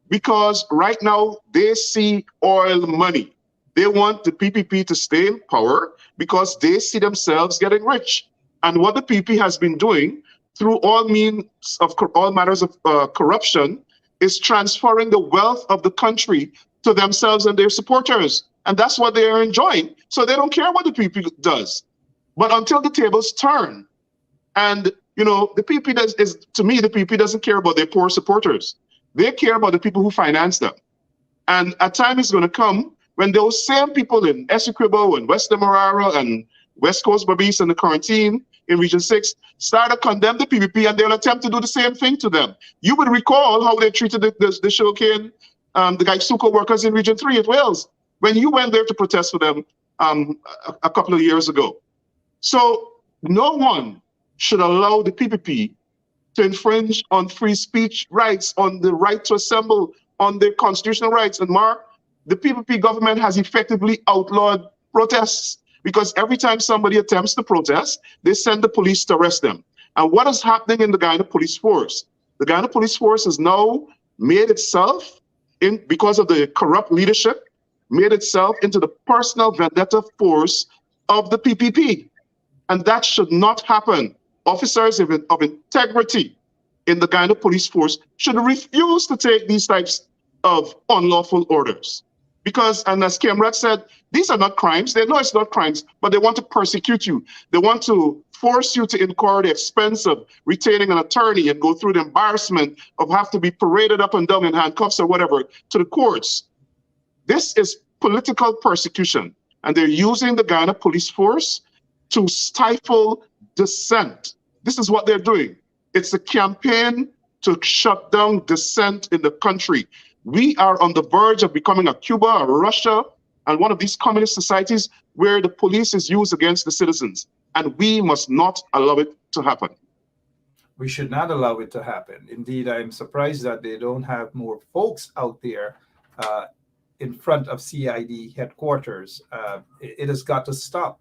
because right now they see oil money. They want the PPP to stay in power because they see themselves getting rich. And what the PPP has been doing through all means of all matters of corruption is transferring the wealth of the country to themselves and their supporters. And that's what they are enjoying. So they don't care what the PPP does. But until the tables turn, and you know, the PPP to me, the PPP doesn't care about their poor supporters. They care about the people who finance them. And a time is going to come when those same people in Essequibo and West Demerara and West Coast Barbies and the Quarantine in Region 6 start to condemn the PPP, and they'll attempt to do the same thing to them. You would recall how they treated the sugarcane, the Gaisuko workers in Region 3 at Wales, when you went there to protest for them a couple of years ago. So no one should allow the PPP to infringe on free speech rights, on the right to assemble, on their constitutional rights. And Mark, the PPP government has effectively outlawed protests, because every time somebody attempts to protest, they send the police to arrest them. And what is happening in the Guyana Police Force? The Guyana Police Force has now made itself, because of the corrupt leadership, made itself into the personal vendetta force of the PPP. And that should not happen. Officers of integrity in the Guyana Police Force should refuse to take these types of unlawful orders. Because, and as Kemrat said, these are not crimes. They know it's not crimes, but they want to persecute you. They want to force you to incur the expense of retaining an attorney and go through the embarrassment of have to be paraded up and down in handcuffs or whatever to the courts. This is political persecution, and they're using the Guyana Police Force to stifle dissent. This is what they're doing. It's a campaign to shut down dissent in the country. We are on the verge of becoming a Cuba or Russia and one of these communist societies where the police is used against the citizens. And we must not allow it to happen. We should not allow it to happen. Indeed, I'm surprised that they don't have more folks out there in front of CID headquarters. It has got to stop.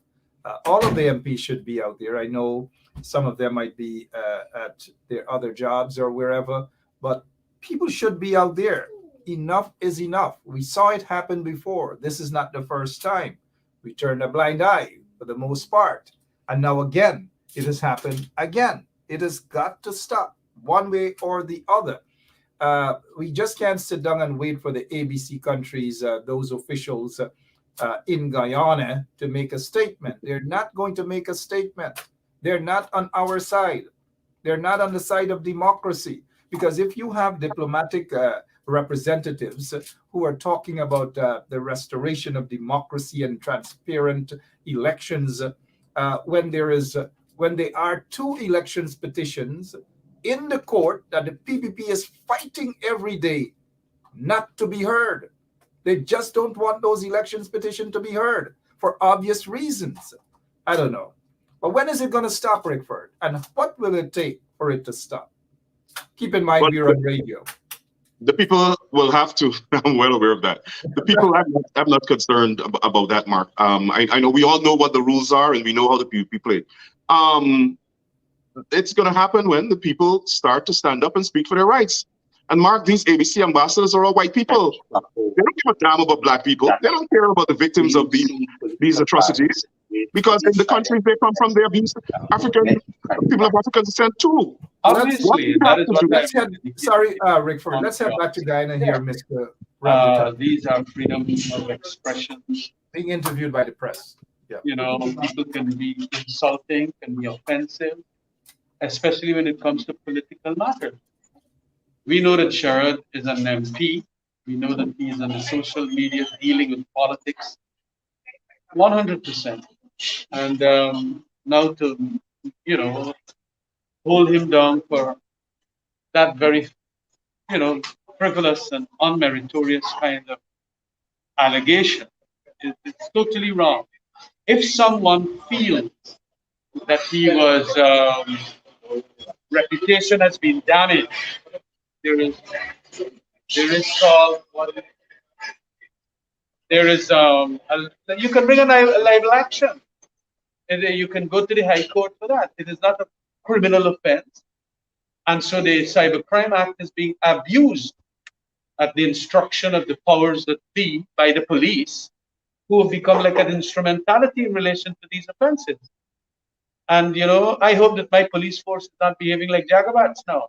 All of the MPs should be out there. I know some of them might be at their other jobs or wherever, but people should be out there. Enough is enough. We saw it happen before. This is not the first time. We turned a blind eye for the most part. And now again, it has happened again. It has got to stop one way or the other. We just can't sit down and wait for the ABC countries, those officials in Guyana to make a statement. They're not going to make a statement. They're not on our side. They're not on the side of democracy. Because if you have diplomatic representatives who are talking about the restoration of democracy and transparent elections, when there are two elections petitions in the court that the PPP is fighting every day not to be heard. They just don't want those elections petitions to be heard for obvious reasons. I don't know. But when is it going to stop, Rickford? And what will it take for it to stop? Keep in mind, we're on radio. The people will have to, I'm well aware of that. The people, I'm not concerned about that, Mark. I know we all know what the rules are and we know how the PPP play. It's going to happen when the people start to stand up and speak for their rights. And Mark, these ABC ambassadors are all white people. They don't give a damn about black people. They don't care about the victims of these atrocities. Because in the countries they come from, they abuse people of African descent too. Obviously, sorry, Rickford, let's head back to Guyana here, Mr. These are freedom of expression. Being interviewed by the press. Yeah. You know, people can be insulting, can be offensive, especially when it comes to political matters. We know that Sherrod is an MP. We know that he is on the social media dealing with politics 100%. And now to, hold him down for that very, frivolous and unmeritorious kind of allegation, it's totally wrong. If someone feels that he was, reputation has been damaged, there is you can bring a libel action. And you can go to the High Court for that. It is not a criminal offense. And so the Cybercrime Act is being abused at the instruction of the powers that be by the police, who have become like an instrumentality in relation to these offenses. And, you know, I hope that my police force is not behaving like jagabats now.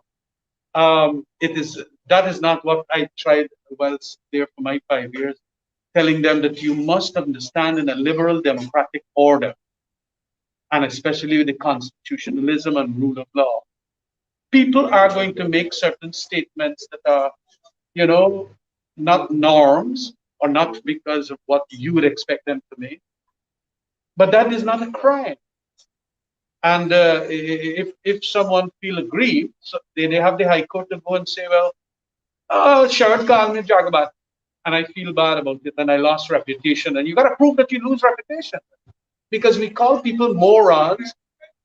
That is not what I tried whilst there for my 5 years, telling them that you must understand in a liberal democratic order, and especially with the constitutionalism and rule of law, people are going to make certain statements that are, you know, not norms or not because of what you would expect them to make, but that is not a crime. And if someone feel aggrieved, so they have the High Court to go and say, well, oh, Sherrod called me jagabat, and I feel bad about it, and I lost reputation. And you got to prove that you lose reputation, because we call people morons.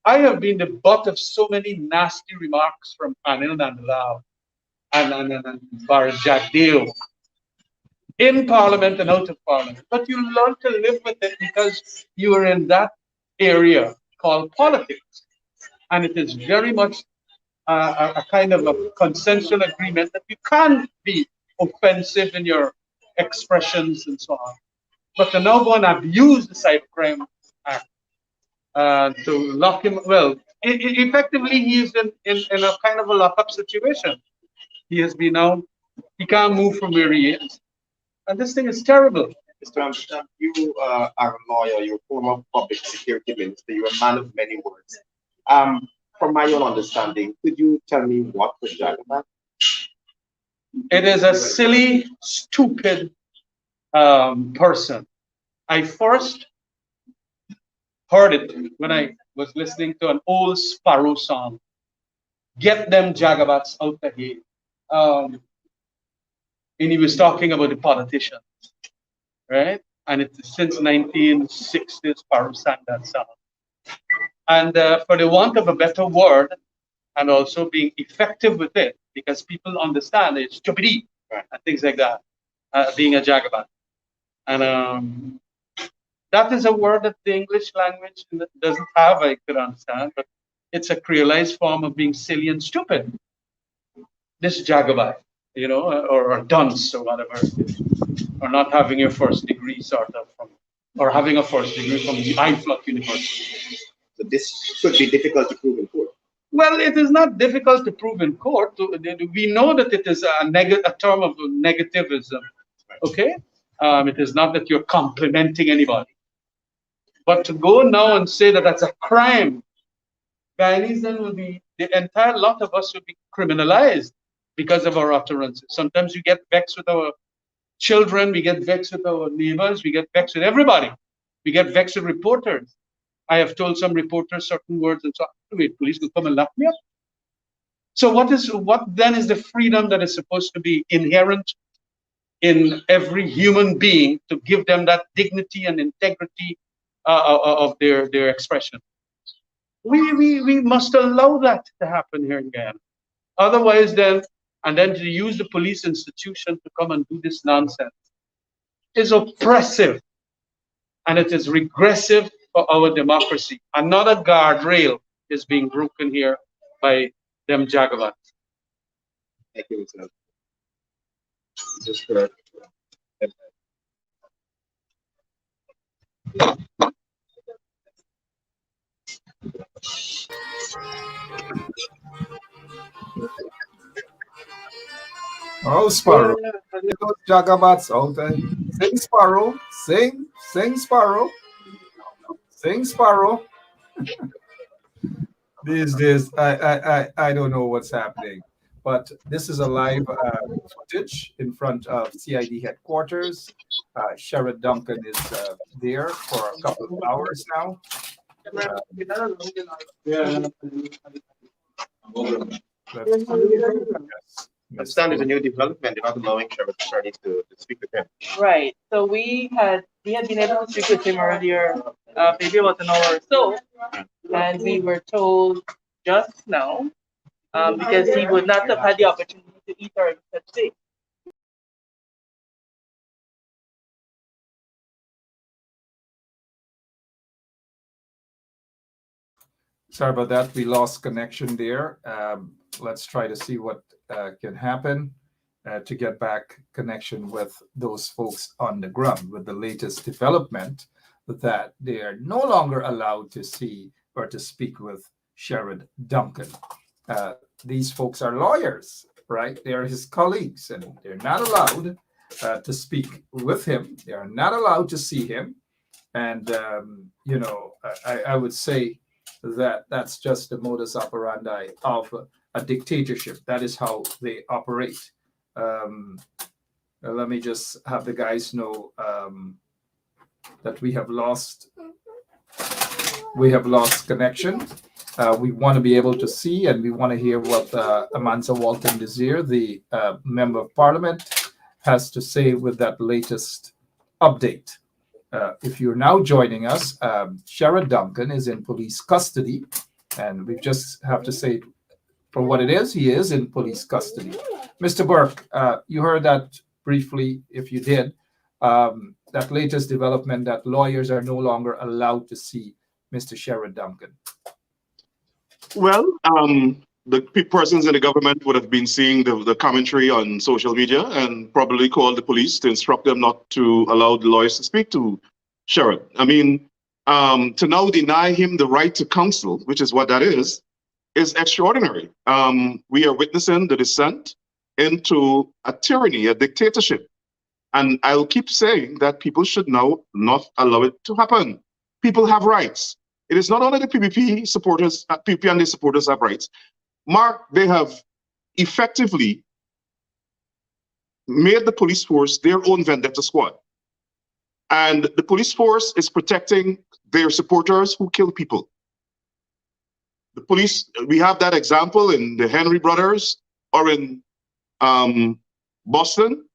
I have been the butt of so many nasty remarks from Anil Nandalal and Bharat Jagdeo in Parliament and out of Parliament. But you learn to live with it because you are in that area called politics. And it is very much a kind of a consensual agreement that you can't be offensive in your expressions and so on. But to now go and abuse the Cybercrime Act to lock him, well, effectively he is in a kind of a lockup situation. He has been now, he can't move from where he is. And this thing is terrible. Mr. Amsterdam, you are a lawyer, you're a former public security minister, you're a man of many words. From my own understanding, could you tell me what was Jagabat? It is a silly, stupid person. I first heard it when I was listening to an old Sparrow song, "Get Them Jagabats Out of Here." And he was talking about the politicians, right? And it's since 1960s, Sparrow sang that song. And for the want of a better word, and also being effective with it, because people understand it's stupidity and things like that, being a jagabat. And that is a word that the English language doesn't have, I could understand, but it's a creolized form of being silly and stupid. This jagabat, you know, or dunce or whatever, or not having your first degree sort of from, or having a first degree from the IFLOC University. So this should be difficult to prove in court. Well, it is not difficult to prove in court. We know that it is a term of negativism. Okay, it is not that you're complimenting anybody, but to go now and say that that's a crime, Guyanese then will be, the entire lot of us will be criminalized because of our utterances. Sometimes you get vexed with our children, we get vexed with our neighbors, we get vexed with everybody. We get vexed with reporters. I have told some reporters certain words and so wait, police will come and lock me up. So what then is the freedom that is supposed to be inherent in every human being to give them that dignity and integrity of their expression? We must allow that to happen here in Guyana. Otherwise then to use the police institution to come and do this nonsense is oppressive, and it is regressive for our democracy. Another guardrail is being broken here by them jagabats. Thank you, Mr. Oh, Sparrow. Get those jagabats out there. Sing, Sparrow. Sing, Sparrow. Sing, Sparrow. These days, I don't know what's happening, but this is a live footage in front of CID headquarters. Sherrod Duncan is there for a couple of hours now. Understand there's a new development. They're not allowing Sherrod attorneys to speak with him. Right. So we had been able to speak with him earlier, maybe about an hour or so, and we were told just now, because he would not have had the opportunity to eat our today. Sorry about that. We lost connection there. Let's try to see what can happen to get back connection with those folks on the ground with the latest development that they are no longer allowed to see or to speak with Sherrod Duncan. These folks are lawyers, right? They are his colleagues, and they're not allowed to speak with him. They are not allowed to see him. And, I would say that that's just the modus operandi of a dictatorship. That is how they operate. Let me just have the guys know that we have lost connection. We want to be able to see, and we want to hear what Amansa Walton Desir, the Member of Parliament, has to say with that latest update. If you're now joining us, Sherrod Duncan is in police custody, and we just have to say for what it is, he is in police custody. Mr. Burke, you heard that briefly, if you did, that latest development that lawyers are no longer allowed to see Mr. Sherrod Duncan. Well, the persons in the government would have been seeing the commentary on social media and probably called the police to instruct them not to allow the lawyers to speak to Sherrod. I mean, to now deny him the right to counsel, which is what that is extraordinary. We are witnessing the descent into a tyranny, a dictatorship. And I'll keep saying that people should now not allow it to happen. People have rights. It is not only the PPP supporters, PPP and the supporters have rights. Mark, they have effectively made the police force their own vendetta squad. And the police force is protecting their supporters who kill people. The police, we have that example in the Henry brothers or in Boston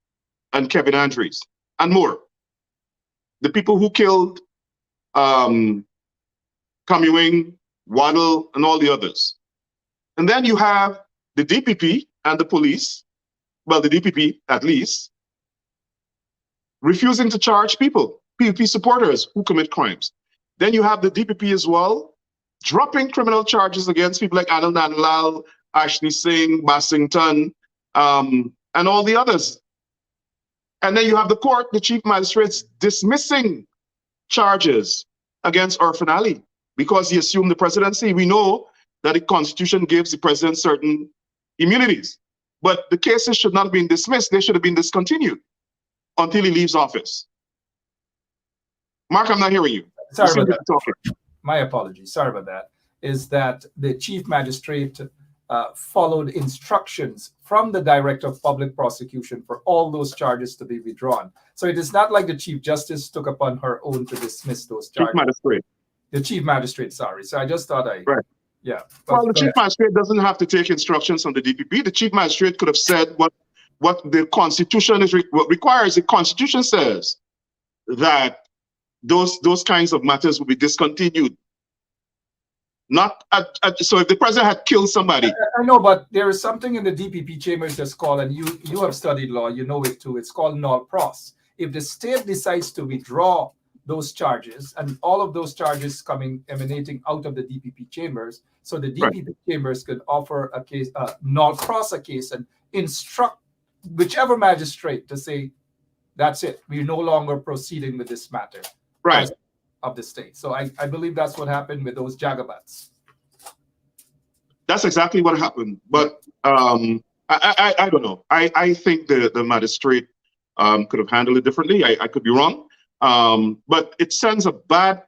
and Kevin Andrews and more. The people who killed Camuing, Waddle, and all the others. And then you have the DPP and the police, well, the DPP at least, refusing to charge people, PPP supporters who commit crimes. Then you have the DPP as well, dropping criminal charges against people like Anil Nandlal, Ashley Singh, Bassington, and all the others. And then you have the court, the chief magistrates dismissing charges against Irfan Ali because he assumed the presidency. We know that the Constitution gives the president certain immunities, but the cases should not have been dismissed. They should have been discontinued until he leaves office. Mark, I'm not hearing you. Sorry about that. My apologies. Sorry about that. Is that the chief magistrate followed instructions from the director of public prosecution for all those charges to be withdrawn. So it is not like the chief justice took upon her own to dismiss those charges. Chief magistrate. The chief magistrate, sorry. So I just thought Right. Yeah. Well, the chief magistrate doesn't have to take instructions from the DPP. The chief magistrate could have said what the Constitution requires. The Constitution says that those kinds of matters will be discontinued. Not so if the president had killed somebody. I know, but there is something in the DPP chambers that's called, and you have studied law, you know it too. It's called null pros. If the state decides to withdraw those charges, and all of those charges emanating out of the DPP chambers, so the DPP chambers could offer a case, null pros a case, and instruct whichever magistrate to say, that's it, we're no longer proceeding with this matter of the state. So I believe that's what happened with those Jagabats. That's exactly what happened. But I don't know. I think the magistrate could have handled it differently. I could be wrong. But it sends a bad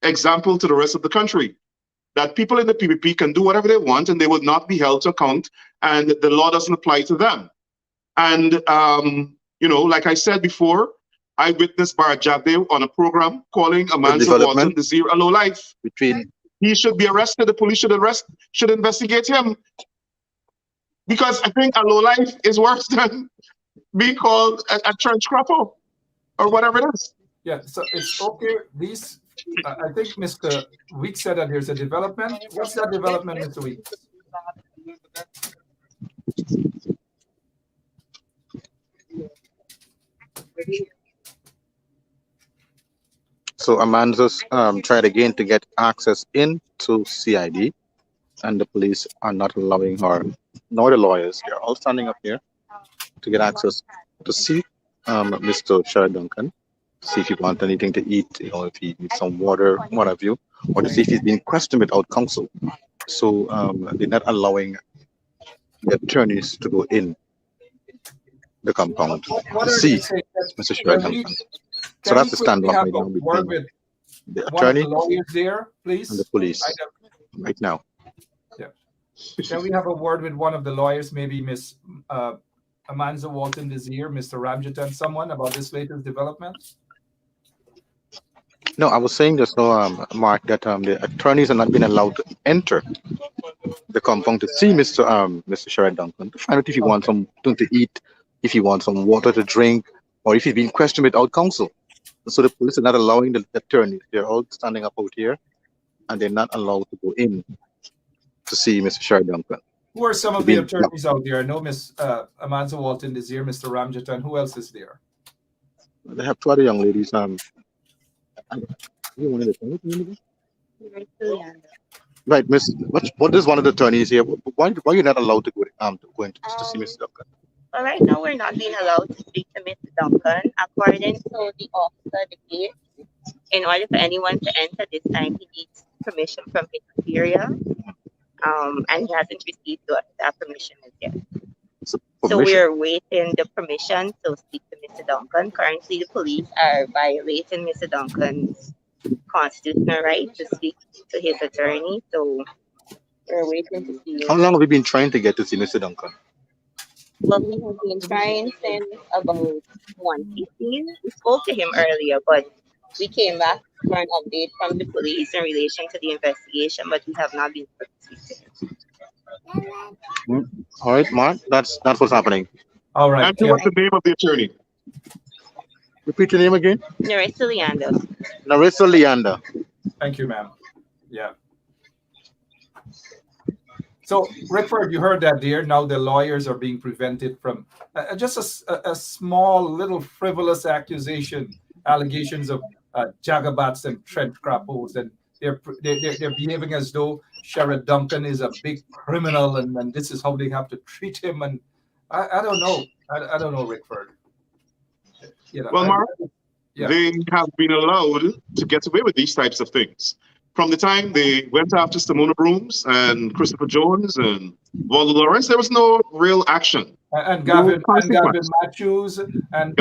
example to the rest of the country that people in the PPP can do whatever they want and they will not be held to account, and the law doesn't apply to them. And, like I said before, I witnessed Bharat Jagdev on a program calling Amansa Walton Desir a lowlife. He should be arrested. The police should investigate him. Because I think a lowlife is worse than being called a trench crapper or whatever it is. Yeah, so it's okay. These, I think Mr. Weeks said that there's a development. What's that development, Mr. Weeks? So Amanda's tried again to get access into CID, and the police are not allowing her, nor the lawyers. They're all standing up here to get access to see Mr. Sherrod Duncan, see if he wants anything to eat, if he needs some water, what have you, or to see if he's being questioned without counsel. So they're not allowing the attorneys to go in the compound to see Mr. Sherrod Duncan. So that's the standoff right now between the attorney lawyers there, please, and the police right now. Yeah. Can we have a word with one of the lawyers, maybe Miss Amanza Walton Desir, Mr. Ramjatan, someone about this latest development? No, I was saying just now, Mark, that the attorneys are not being allowed to enter the compound to see Mr. Sherrod Duncan, to find out if he wants something to eat, if he wants some water to drink, or if he's being questioned without counsel. So the police are not allowing the attorneys. They're all standing up out here, and they're not allowed to go in to see Mr. Sherrod Duncan. Who are some of the attorneys out there? I know Miss Amanza Walton Desir, Mr. Ramjatan. Who else is there? They have two other young ladies. Right, Miss. What is one of the attorneys here? Why are you not allowed to go in to see Mr. Duncan? Well, right now we're not being allowed to speak to Mr. Duncan. According to the officer at the gate, in order for anyone to enter this time, he needs permission from his superior, and he hasn't received that permission as yet. So we're waiting the permission to speak to Mr. Duncan. Currently, the police are violating Mr. Duncan's constitutional right to speak to his attorney. So we're waiting to see. How long have we been trying to get to see Mr. Duncan? Well, we have been trying since about 1:15. We spoke to him earlier, but we came back for an update from the police in relation to the investigation, but we have not been able to speak to him. All right, Mark, that's what's happening. All right. And what's the name of the attorney? Repeat your name again. Narissa Leander. Narissa Leander. Thank you, ma'am. Yeah. So, Rickford, you heard that there. Now the lawyers are being prevented from just a small, little frivolous allegations of jagabats and trench crappos, and they're behaving as though Sherrod Duncan is a big criminal, and this is how they have to treat him. And I don't know. I don't know, Rickford. Well, Mark, they have been allowed to get away with these types of things. From the time they went after Simona Brooms and Christopher Jones and Waldo Lawrence, there was no real action. And Gavin Matthews and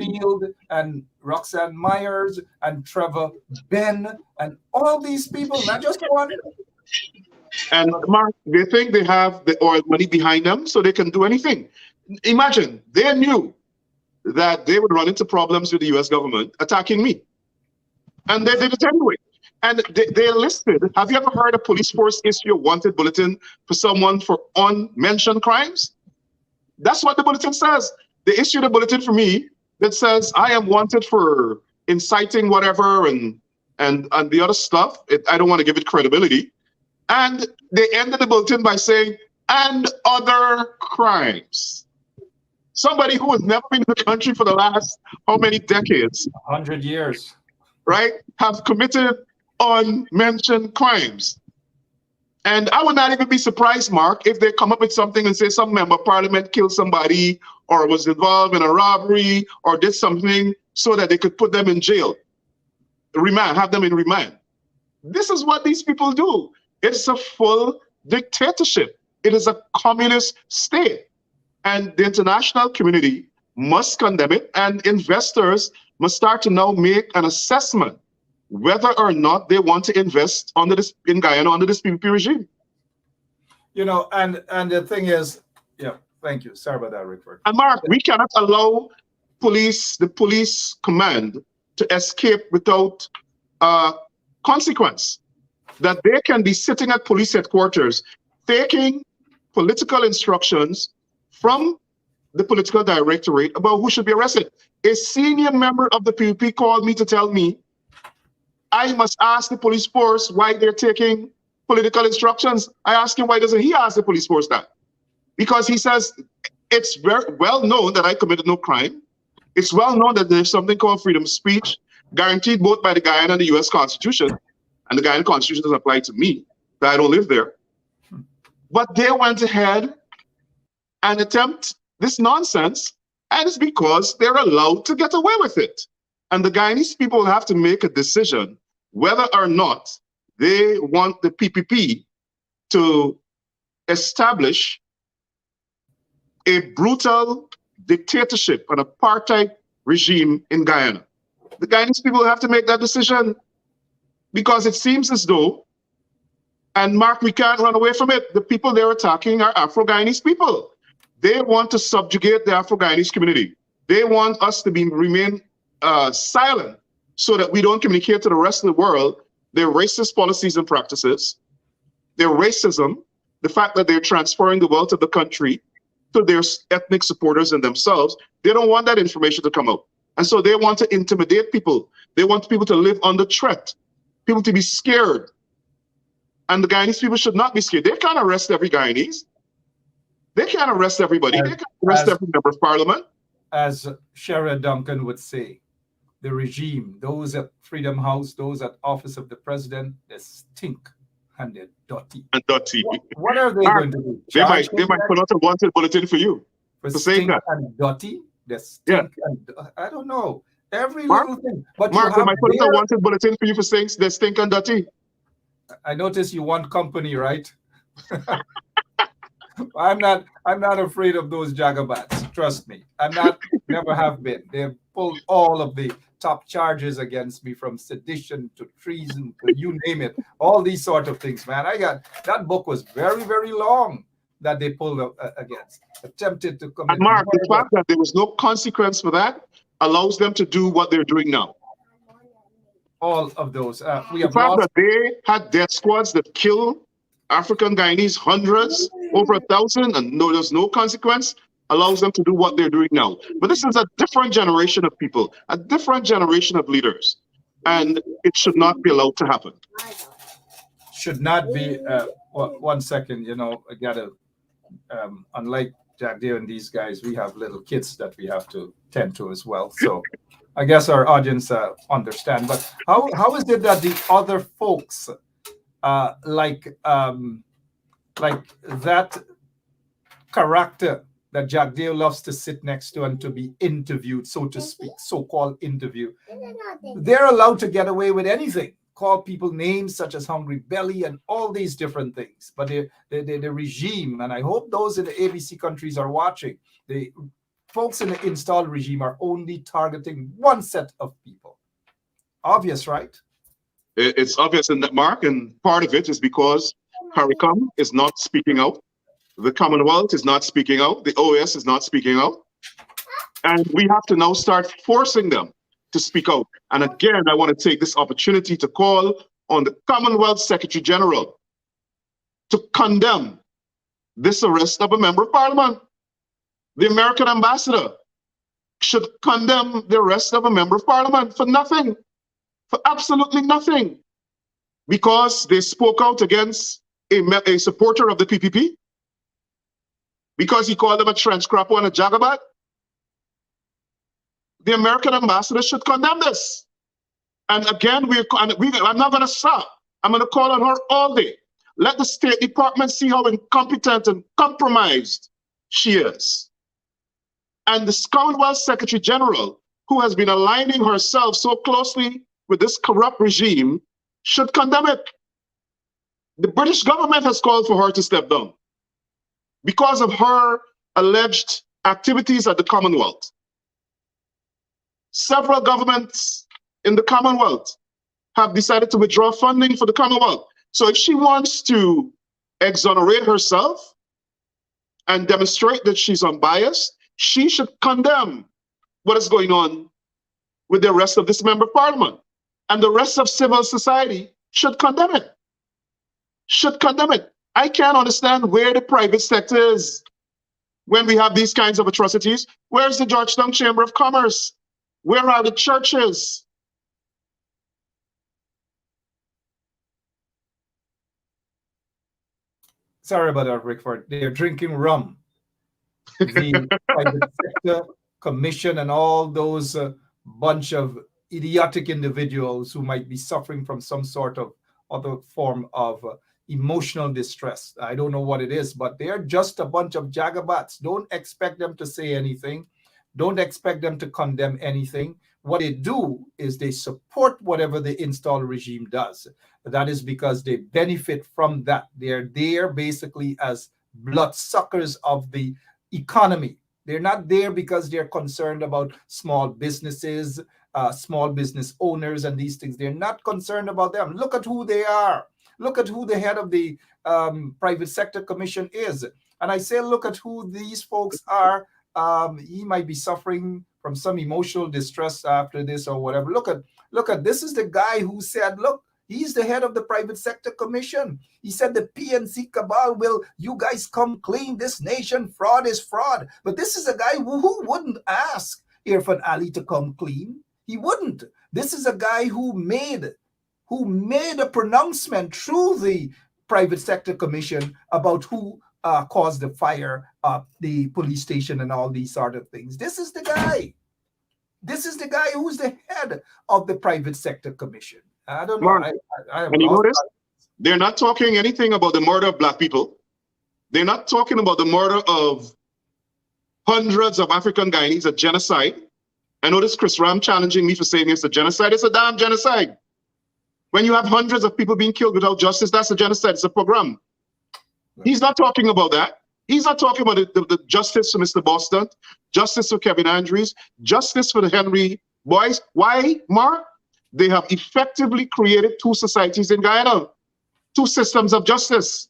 Field and Roxanne Myers and Trevor Ben and all these people, not just one. And Mark, they think they have the oil money behind them, so they can do anything. Imagine, they knew that they would run into problems with the US government attacking me. And they did it anyway. And they listed, have you ever heard a police force issue a wanted bulletin for someone for unmentioned crimes? That's what the bulletin says. They issued a bulletin for me that says I am wanted for inciting whatever and the other stuff. I don't want to give it credibility. And they ended the bulletin by saying, and other crimes. Somebody who has never been in the country for the last how many decades? 100 years. Right? Have committed unmentioned crimes. And I would not even be surprised, Mark, if they come up with something and say some member of parliament killed somebody or was involved in a robbery or did something so that they could put them in jail. Have them in remand. This is what these people do. It's a full dictatorship. It is a communist state. And the international community must condemn it, and investors must start to now make an assessment whether or not they want to invest in Guyana under this PPP regime. And the thing is, thank you. Sorry about that, Rickford. And Mark, we cannot allow the police command to escape without consequence. That they can be sitting at police headquarters taking political instructions from the political directorate about who should be arrested. A senior member of the PPP called me to tell me I must ask the police force why they're taking political instructions. I asked him, why doesn't he ask the police force that? Because he says, it's very well known that I committed no crime. It's well known that there's something called freedom of speech, guaranteed both by the Guyana and the U.S. Constitution, and the Guyana Constitution doesn't apply to me, but I don't live there. But they went ahead and attempt this nonsense, and it's because they're allowed to get away with it. And the Guyanese people have to make a decision whether or not they want the PPP to establish a brutal dictatorship, an apartheid regime in Guyana. The Guyanese people have to make that decision, because it seems as though, and Mark, we can't run away from it, the people they're attacking are Afro-Guyanese people. They want to subjugate the Afro-Guyanese community. They want us to remain silent so that we don't communicate to the rest of the world their racist policies and practices, their racism, the fact that they're transferring the wealth of the country to their ethnic supporters and themselves. They don't want that information to come out. And so they want to intimidate people. They want people to live under threat, people to be scared. And the Guyanese people should not be scared. They can't arrest every Guyanese. They can't arrest everybody. They can't arrest every member of parliament. As Shara Duncan would say, the regime, those at Freedom House, those at Office of the President, they stink and they're dirty. And dirty. What are they going to do? They might put out a wanted bulletin for you for saying that. And dirty? They stink and I don't know. Every Mark, little thing. But Mark, they might put out a wanted bulletin for you for saying they stink and dirty. I notice you want company, right? I'm not afraid of those jagabats. Trust me. Never have been. They've pulled all of the top charges against me, from sedition to treason to you name it. All these sort of things, man. That book was very, very long that they pulled against. Attempted to commit. And Mark, the fact that there was no consequence for that allows them to do what they're doing now. All of those. We the have fact lost. that they had death squads that kill African Guyanese, hundreds, over 1,000, and there's no consequence, allows them to do what they're doing now. But this is a different generation of people, a different generation of leaders, and it should not be allowed to happen. Should not be. 1 second, I gotta. Unlike Jack Deere and these guys, we have little kids that we have to tend to as well. So I guess our audience understand. But how is it that the other folks, like that character that Jack Deere loves to sit next to and to be interviewed, so to speak, so-called interview, they're allowed to get away with anything, call people names such as Hungry Belly and all these different things. But the regime, and I hope those in the ABC countries are watching, the folks in the installed regime are only targeting one set of people. Obvious, right? It's obvious in that, Mark, and part of it is because CARICOM is not speaking out. The Commonwealth is not speaking out. The OAS is not speaking out. And we have to now start forcing them to speak out. And again, I want to take this opportunity to call on the Commonwealth Secretary General to condemn this arrest of a member of parliament. The American ambassador should condemn the arrest of a member of parliament for nothing, for absolutely nothing, because they spoke out against a supporter of the PPP, because he called them a trench crapper and a jagabat. The American ambassador should condemn this. And again, I'm not going to stop. I'm going to call on her all day. Let the State Department see how incompetent and compromised she is. And the Commonwealth Secretary General, who has been aligning herself so closely with this corrupt regime, should condemn it. The British government has called for her to step down because of her alleged activities at the Commonwealth. Several governments in the Commonwealth have decided to withdraw funding for the Commonwealth. So if she wants to exonerate herself and demonstrate that she's unbiased, she should condemn what is going on with the rest of this member of parliament. And the rest of civil society should condemn it. Should condemn it. I can't understand where the private sector is when we have these kinds of atrocities. Where's the Georgetown Chamber of Commerce? Where are the churches? Sorry about that, Rickford. They're drinking rum. The private sector commission and all those bunch of idiotic individuals who might be suffering from some sort of other form of emotional distress. I don't know what it is, but they're just a bunch of jagabats. Don't expect them to say anything. Don't expect them to condemn anything. What they do is they support whatever the installed regime does. That is because they benefit from that. They're there basically as bloodsuckers of the economy. They're not there because they're concerned about small businesses, small business owners and these things. They're not concerned about them. Look at who they are. Look at who the head of the Private Sector Commission is. And I say, look at who these folks are. He might be suffering from some emotional distress after this or whatever. Look at this is the guy who said, look, he's the head of the Private Sector Commission. He said the PNC cabal will, you guys come clean this nation. Fraud is fraud. But this is a guy who wouldn't ask Irfan Ali to come clean. He wouldn't. This is a guy who made a pronouncement through the Private Sector Commission about who caused the fire of the police station and all these sort of things. This is the guy. This is the guy who's the head of the Private Sector Commission. I don't know. Mark, and you notice they're not talking anything about the murder of Black people. They're not talking about the murder of hundreds of African Guyanese, a genocide. I notice Chris Ram challenging me for saying it's a genocide. It's a damn genocide. When you have hundreds of people being killed without justice, that's a genocide. It's a program. He's not talking about that. He's not talking about the justice for Mr. Boston, justice for Kevin Andrews, justice for the Henry boys. Why, Mark? They have effectively created two societies in Guyana, two systems of justice.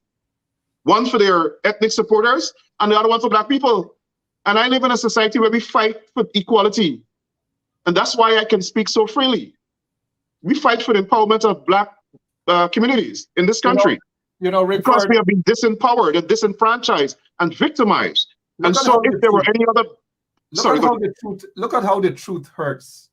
One for their ethnic supporters and the other one for Black people. And I live in a society where we fight for equality. And that's why I can speak so freely. We fight for the empowerment of Black communities in this country. Because we have been disempowered and disenfranchised and victimized. And so if there were any other... Look at how the truth hurts.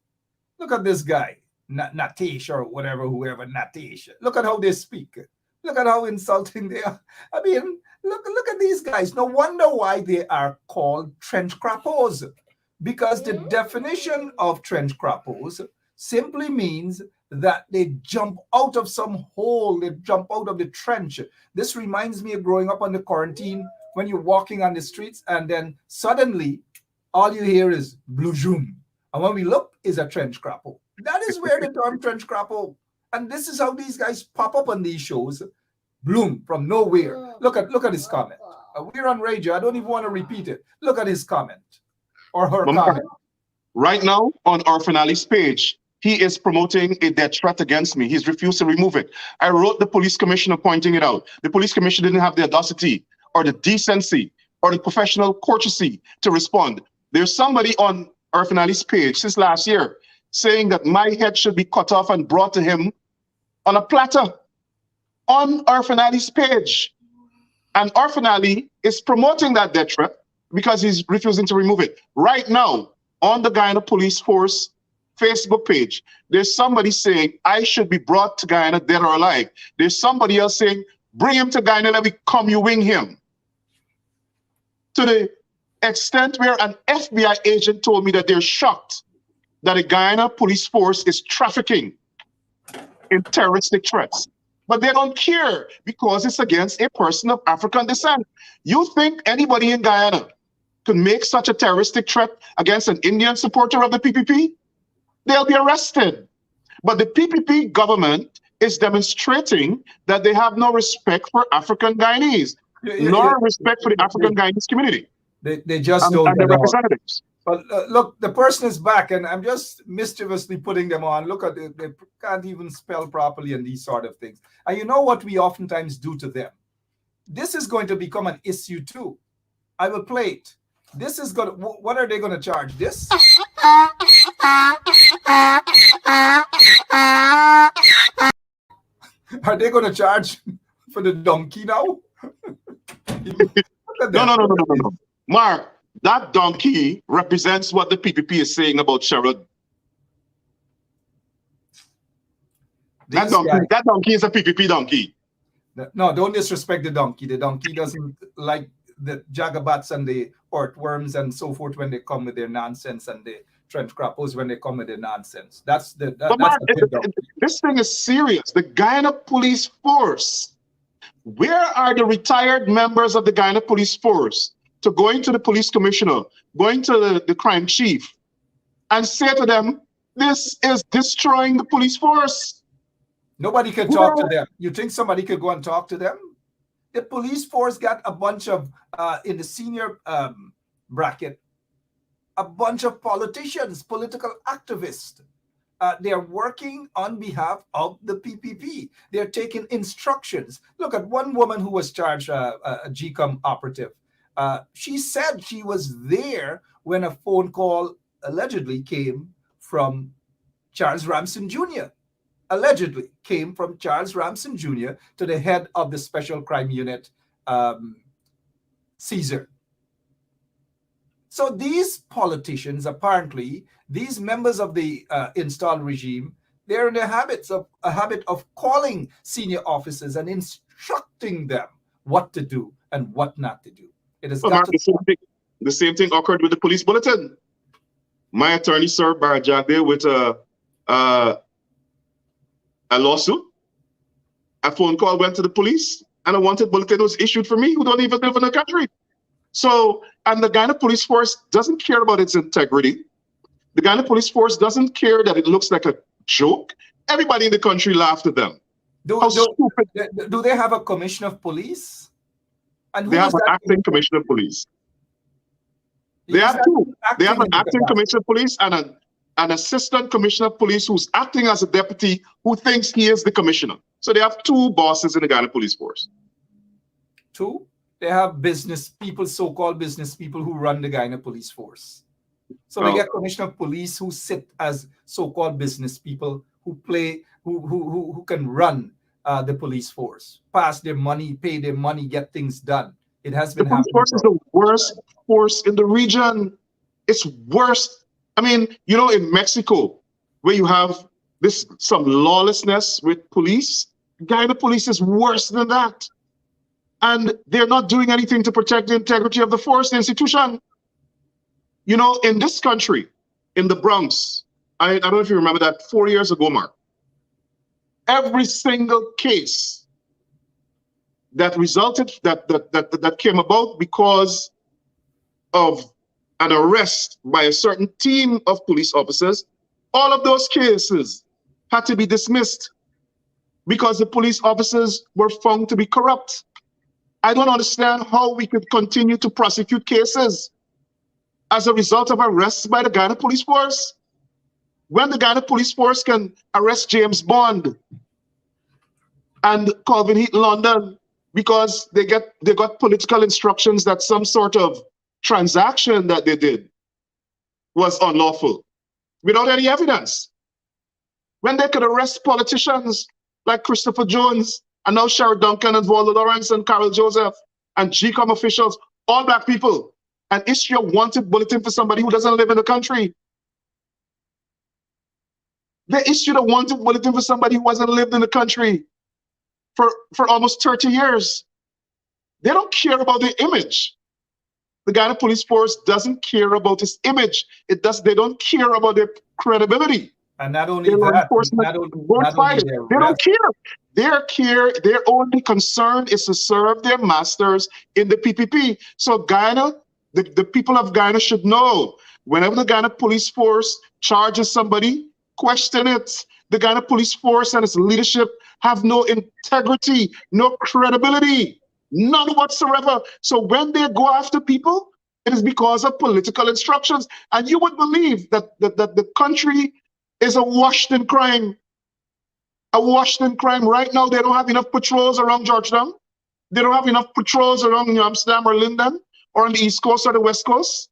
Look at this guy, Natish or whatever, whoever, Natish. Look at how they speak. Look at how insulting they are. I mean, look at these guys. No wonder why they are called trench crappos. Because the definition of trench crappos simply means that they jump out of some hole, they jump out of the trench. This reminds me of growing up on the quarantine when you're walking on the streets and then suddenly all you hear is blue zoom. And when we look, is a trench crappo. That is where the term trench crappo. And this is how these guys pop up on these shows, bloom from nowhere. Look at his comment. We're on radio. I don't even want to repeat it. Look at his comment or her comment. Right now on Irfan Ali's page, he is promoting a death threat against me. He's refused to remove it. I wrote the police commissioner pointing it out. The police commissioner didn't have the audacity or the decency or the professional courtesy to respond. There's somebody on Irfan Ali's page since last year saying that my head should be cut off and brought to him on a platter on Irfan Ali's page. And Irfan Ali is promoting that death threat because he's refusing to remove it. Right now, on the Guyana Police Force Facebook page, there's somebody saying I should be brought to Guyana dead or alive. There's somebody else saying bring him to Guyana, let me come you wing him. To the extent where an FBI agent told me that they're shocked that the Guyana Police Force is trafficking in terroristic threats. But they don't care because it's against a person of African descent. You think anybody in Guyana could make such a terroristic threat against an Indian supporter of the PPP? They'll be arrested. But the PPP government is demonstrating that they have no respect for African Guyanese, nor respect for the African Guyanese community. They just don't. And the representatives. But look, the person is back, and I'm just mischievously putting them on. Look at it, they can't even spell properly and these sort of things. And you know what we oftentimes do to them? This is going to become an issue too. I will play it. This is going to, what are they going to charge? This? Are they going to charge for the donkey now? No. Mark, that donkey represents what the PPP is saying about Sherrod. That donkey is a PPP donkey. No, don't disrespect the donkey. The donkey doesn't like the jagabats and the earthworms and so forth when they come with their nonsense and they trench crappos when they come with the nonsense. That's But that's man, a bit dumb. this thing is serious. The Guyana Police Force. Where are the retired members of the Guyana Police Force to going to the police commissioner, going to the crime chief, and say to them, this is destroying the police force? Nobody can talk to them. You think somebody could go and talk to them? The police force got a bunch of, in the senior bracket, a bunch of politicians, political activists. They're working on behalf of the PPP. They're taking instructions. Look at one woman who was charged, a GCOM operative. She said she was there when a phone call allegedly came from Charles Ramson Jr. Allegedly came from Charles Ramson Jr. to the head of the Special Crime Unit, Caesar. So these politicians, apparently, these members of the installed regime, they're in a habit of calling senior officers and instructing them what to do and what not to do. It has got to the same thing occurred with the police bulletin. My attorney served Barajade with a lawsuit. A phone call went to the police, and a wanted bulletin was issued for me, who don't even live in the country. So, and the Guyana Police Force doesn't care about its integrity. The Guyana Police Force doesn't care that it looks like a joke. Everybody in the country laughed at them. Do they have a commissioner of police? And they have an acting commissioner of police. They have two. They have an acting commissioner of police and an assistant commissioner of police who's acting as a deputy who thinks he is the commissioner. So they have two bosses in the Guyana Police Force. Two? They have business people, so-called business people who run the Guyana Police Force. So they get commissioner of police who sit as so-called business people who can run the police force, pass their money, pay their money, get things done. It has been happening. The police force is the worst force in the region. It's worse. I mean, you know, in Mexico, where you have some lawlessness with police, Guyana police is worse than that. And they're not doing anything to protect the integrity of the force, the institution. You know, in this country, in the Bronx, I don't know if you remember that 4 years ago, Mark, every single case that resulted, that came about because of an arrest by a certain team of police officers, all of those cases had to be dismissed because the police officers were found to be corrupt. I don't understand how we could continue to prosecute cases as a result of arrests by the Guyana Police Force. When the Guyana Police Force can arrest James Bond and Calvin Heaton London because they got political instructions that some sort of transaction that they did was unlawful without any evidence. When they could arrest politicians like Christopher Jones and now Sherrod Duncan and Waldo Lawrence and Carol Joseph and GCOM officials, all black people, and issue a wanted bulletin for somebody who doesn't live in the country. They issued a wanted bulletin for somebody who hasn't lived in the country for almost 30 years. They don't care about the image. The Guyana Police Force doesn't care about its image. They don't care about their credibility. And not only that, they don't care. Their only concern is to serve their masters in the PPP. So Guyana, the people of Guyana should know, whenever the Guyana Police Force charges somebody, question it. The Guyana Police Force and its leadership have no integrity, no credibility, none whatsoever. So when they go after people, it is because of political instructions. And you would believe that the country is awash in crime. Awash in crime. Right now, they don't have enough patrols around Georgetown. They don't have enough patrols around New Amsterdam or Linden or on the East Coast or the West Coast.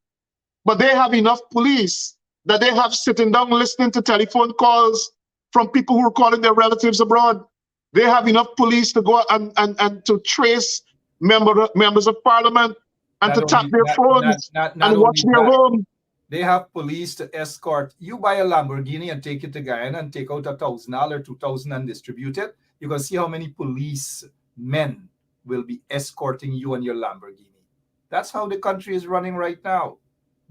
But they have enough police that they have sitting down listening to telephone calls from people who are calling their relatives abroad. They have enough police to go and to trace members of parliament and to tap their phones and watch their home. They have police to escort. You buy a Lamborghini and take it to Guyana and take out $1,000 or $2,000 and distribute it. You can see how many police men will be escorting you and your Lamborghini. That's how the country is running right now.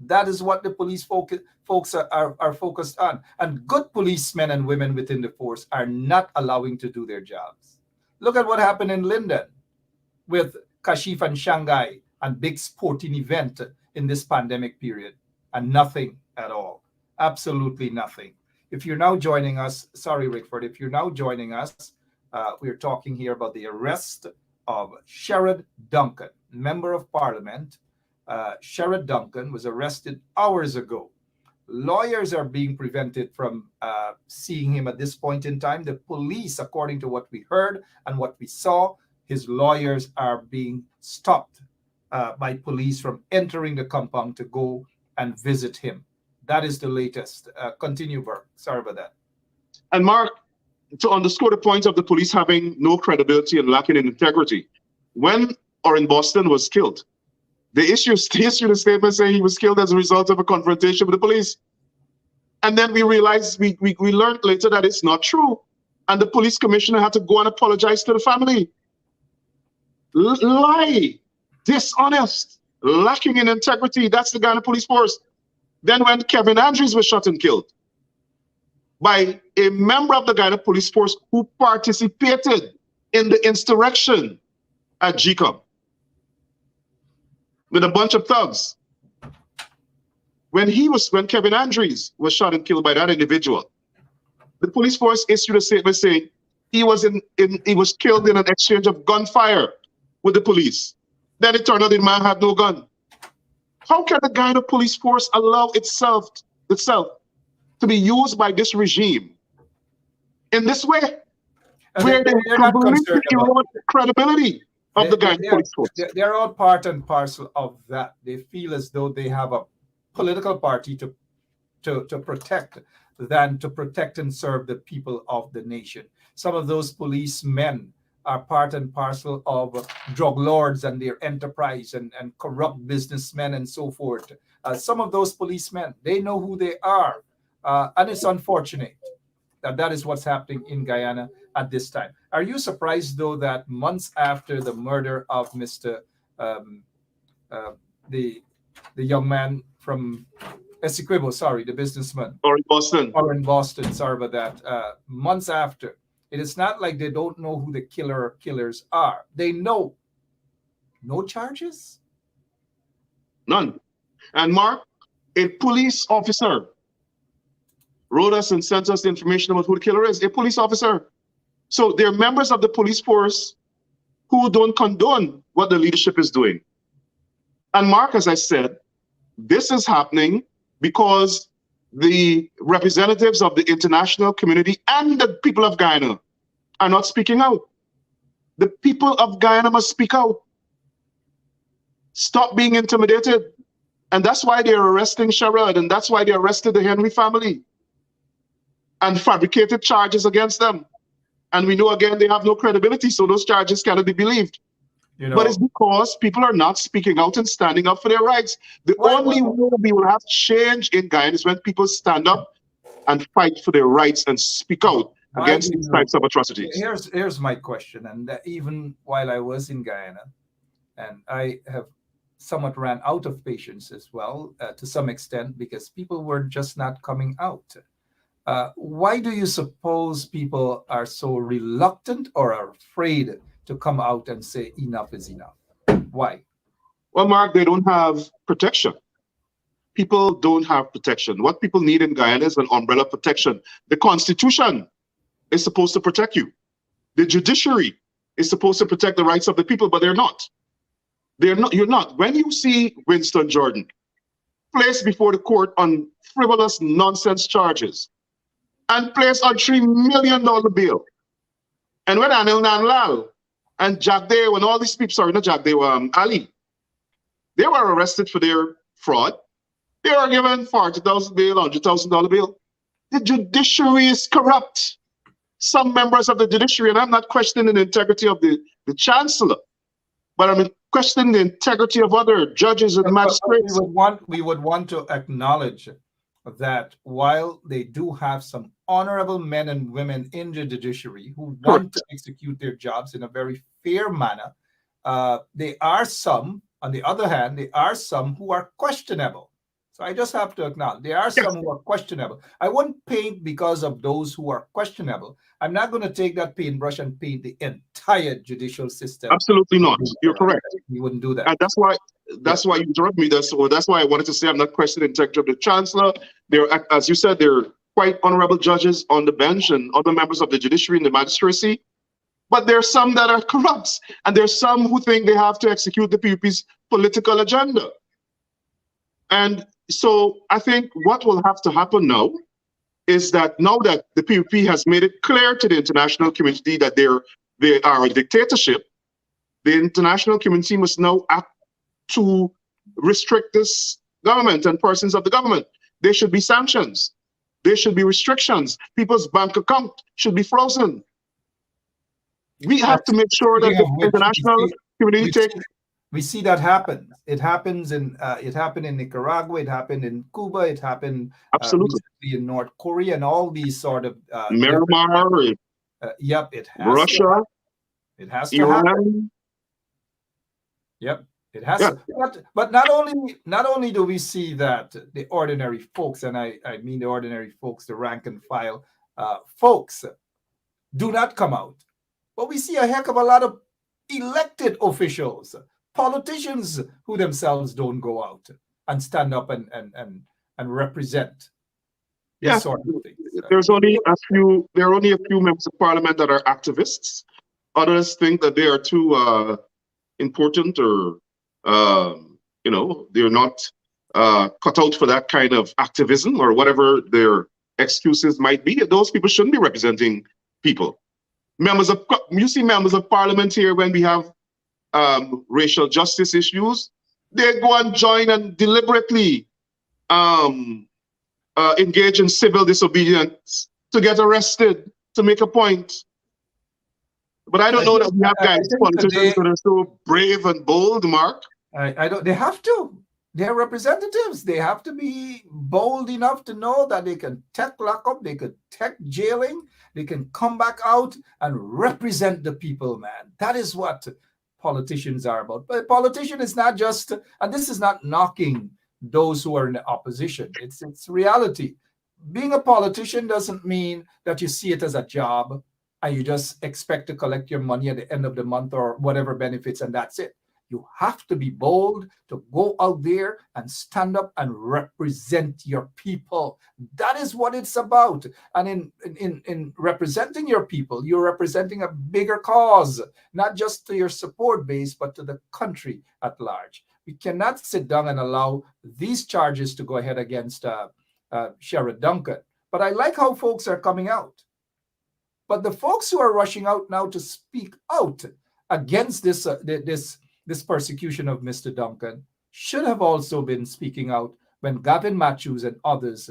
That is what the police folks are focused on. And good policemen and women within the force are not allowing to do their jobs. Look at what happened in Linden with Kashif and Shanghai and big sporting event in this pandemic period, and nothing at all. Absolutely nothing. If you're now joining us, sorry, Rickford, if you're now joining us, we're talking here about the arrest of Sherrod Duncan, Member of Parliament. Sherrod Duncan was arrested hours ago. Lawyers are being prevented from seeing him at this point in time. The police, according to what we heard and what we saw, his lawyers are being stopped by police from entering the compound to go and visit him. That is the latest. Continue, Burke. Sorry about that. And Mark, to underscore the point of the police having no credibility and lacking in integrity, when Orrin Boston was killed, they issued a statement saying he was killed as a result of a confrontation with the police. And then we realized, we learned later that it's not true. And the police commissioner had to go and apologize to the family. Lie, dishonest, lacking in integrity. That's the Ghana Police Force. Then when Kevin Andrews was shot and killed by a member of the Ghana Police Force who participated in the insurrection at GCOM with a bunch of thugs. When Kevin Andrews was shot and killed by that individual, the police force issued a statement saying he was killed in an exchange of gunfire with the police. Then it turned out the man had no gun. How can the Ghana Police Force allow itself to be used by this regime in this way, where they completely erode the credibility of the Ghana Police Force? They're all part and parcel of that. They feel as though they have a political party to protect than to protect and serve the people of the nation. Some of those policemen are part and parcel of drug lords and their enterprise and corrupt businessmen and so forth. Some of those policemen, they know who they are. And it's unfortunate that is what's happening in Guyana at this time. Are you surprised, though, that months after the murder of Mr. The young man from Essequibo, sorry, the businessman. Orrin Boston, sorry about that. Months after, it is not like they don't know who the killers are. They know. No charges? None. And Mark, a police officer wrote us and sent us the information about who the killer is. A police officer. So they're members of the police force who don't condone what the leadership is doing. And Mark, as I said, this is happening because the representatives of the international community and the people of Guyana are not speaking out. The people of Guyana must speak out. Stop being intimidated. And that's why they're arresting Sherrod, and that's why they arrested the Henry family and fabricated charges against them. And we know, again, they have no credibility, so those charges cannot be believed. But it's because people are not speaking out and standing up for their rights. The only way we will have change in Guyana is when people stand up and fight for their rights and speak out against these types of atrocities. Here's my question, and even while I was in Guyana, and I have somewhat ran out of patience as well, to some extent, because people were just not coming out. Why do you suppose people are so reluctant or are afraid to come out and say enough is enough? Why? Well, Mark, they don't have protection. People don't have protection. What people need in Guyana is an umbrella protection. The Constitution is supposed to protect you. The judiciary is supposed to protect the rights of the people, but they're not. They're not. You're not. When you see Winston Jordan placed before the court on frivolous nonsense charges and placed on $3 million bail, and when Anil Nanlal and Jack Day, when all these people, sorry, not Jack Day, Ali, they were arrested for their fraud. They were given $40,000 bail, $100,000 bail. The judiciary is corrupt. Some members of the judiciary, and I'm not questioning the integrity of the chancellor, but I'm questioning the integrity of other judges and magistrates. We would want to acknowledge that while they do have some honorable men and women in the judiciary who want to execute their jobs in a very fair manner, there are some, on the other hand, there are some who are questionable. So I just have to acknowledge there are some who are questionable. I wouldn't paint because of those who are questionable. I'm not going to take that paintbrush and paint the entire judicial system. Absolutely not. You're correct. You wouldn't do that. And that's why you interrupt me. That's why I wanted to say I'm not questioning the integrity of the chancellor. There, as you said, there are quite honorable judges on the bench and other members of the judiciary and the magistracy. But there are some that are corrupt, and there are some who think they have to execute the PPP's political agenda. And so I think what will have to happen now is that now that the PPP has made it clear to the international community that they are a dictatorship, the international community must now act to restrict this government and persons of the government. There should be sanctions. There should be restrictions. People's bank account should be frozen. We have to make sure that the international community takes. We see that happen. It happens in it happened in Nicaragua. It happened in Cuba. It happened recently in North Korea, and all these sort of Myanmar. Yep, it has Russia. It has to happen. Yep, it has to. But not only do we see that the ordinary folks, and I mean the ordinary folks, the rank and file folks, do not come out, but we see a heck of a lot of elected officials, politicians who themselves don't go out and stand up and represent this sort of things. There are only a few members of parliament that are activists. Others think that they are too important, or they're not cut out for that kind of activism, or whatever their excuses might be. Those people shouldn't be representing people. You see members of parliament here when we have racial justice issues, they go and join and deliberately engage in civil disobedience to get arrested, to make a point. But I don't know that we have guys, politicians that are so brave and bold, Mark. I don't. They have to. They're representatives. They have to be bold enough to know that they can take lockup, they could take jailing, they can come back out and represent the people, man. That is what politicians are about. But a politician is not just, and this is not knocking those who are in the opposition. It's reality. Being a politician doesn't mean that you see it as a job and you just expect to collect your money at the end of the month or whatever benefits, and that's it. You have to be bold to go out there and stand up and represent your people. That is what it's about. And in representing your people, you're representing a bigger cause, not just to your support base, but to the country at large. We cannot sit down and allow these charges to go ahead against Sheriff Duncan. But I like how folks are coming out. But the folks who are rushing out now to speak out against this persecution of Mr. Duncan should have also been speaking out when Gavin Matthews and others,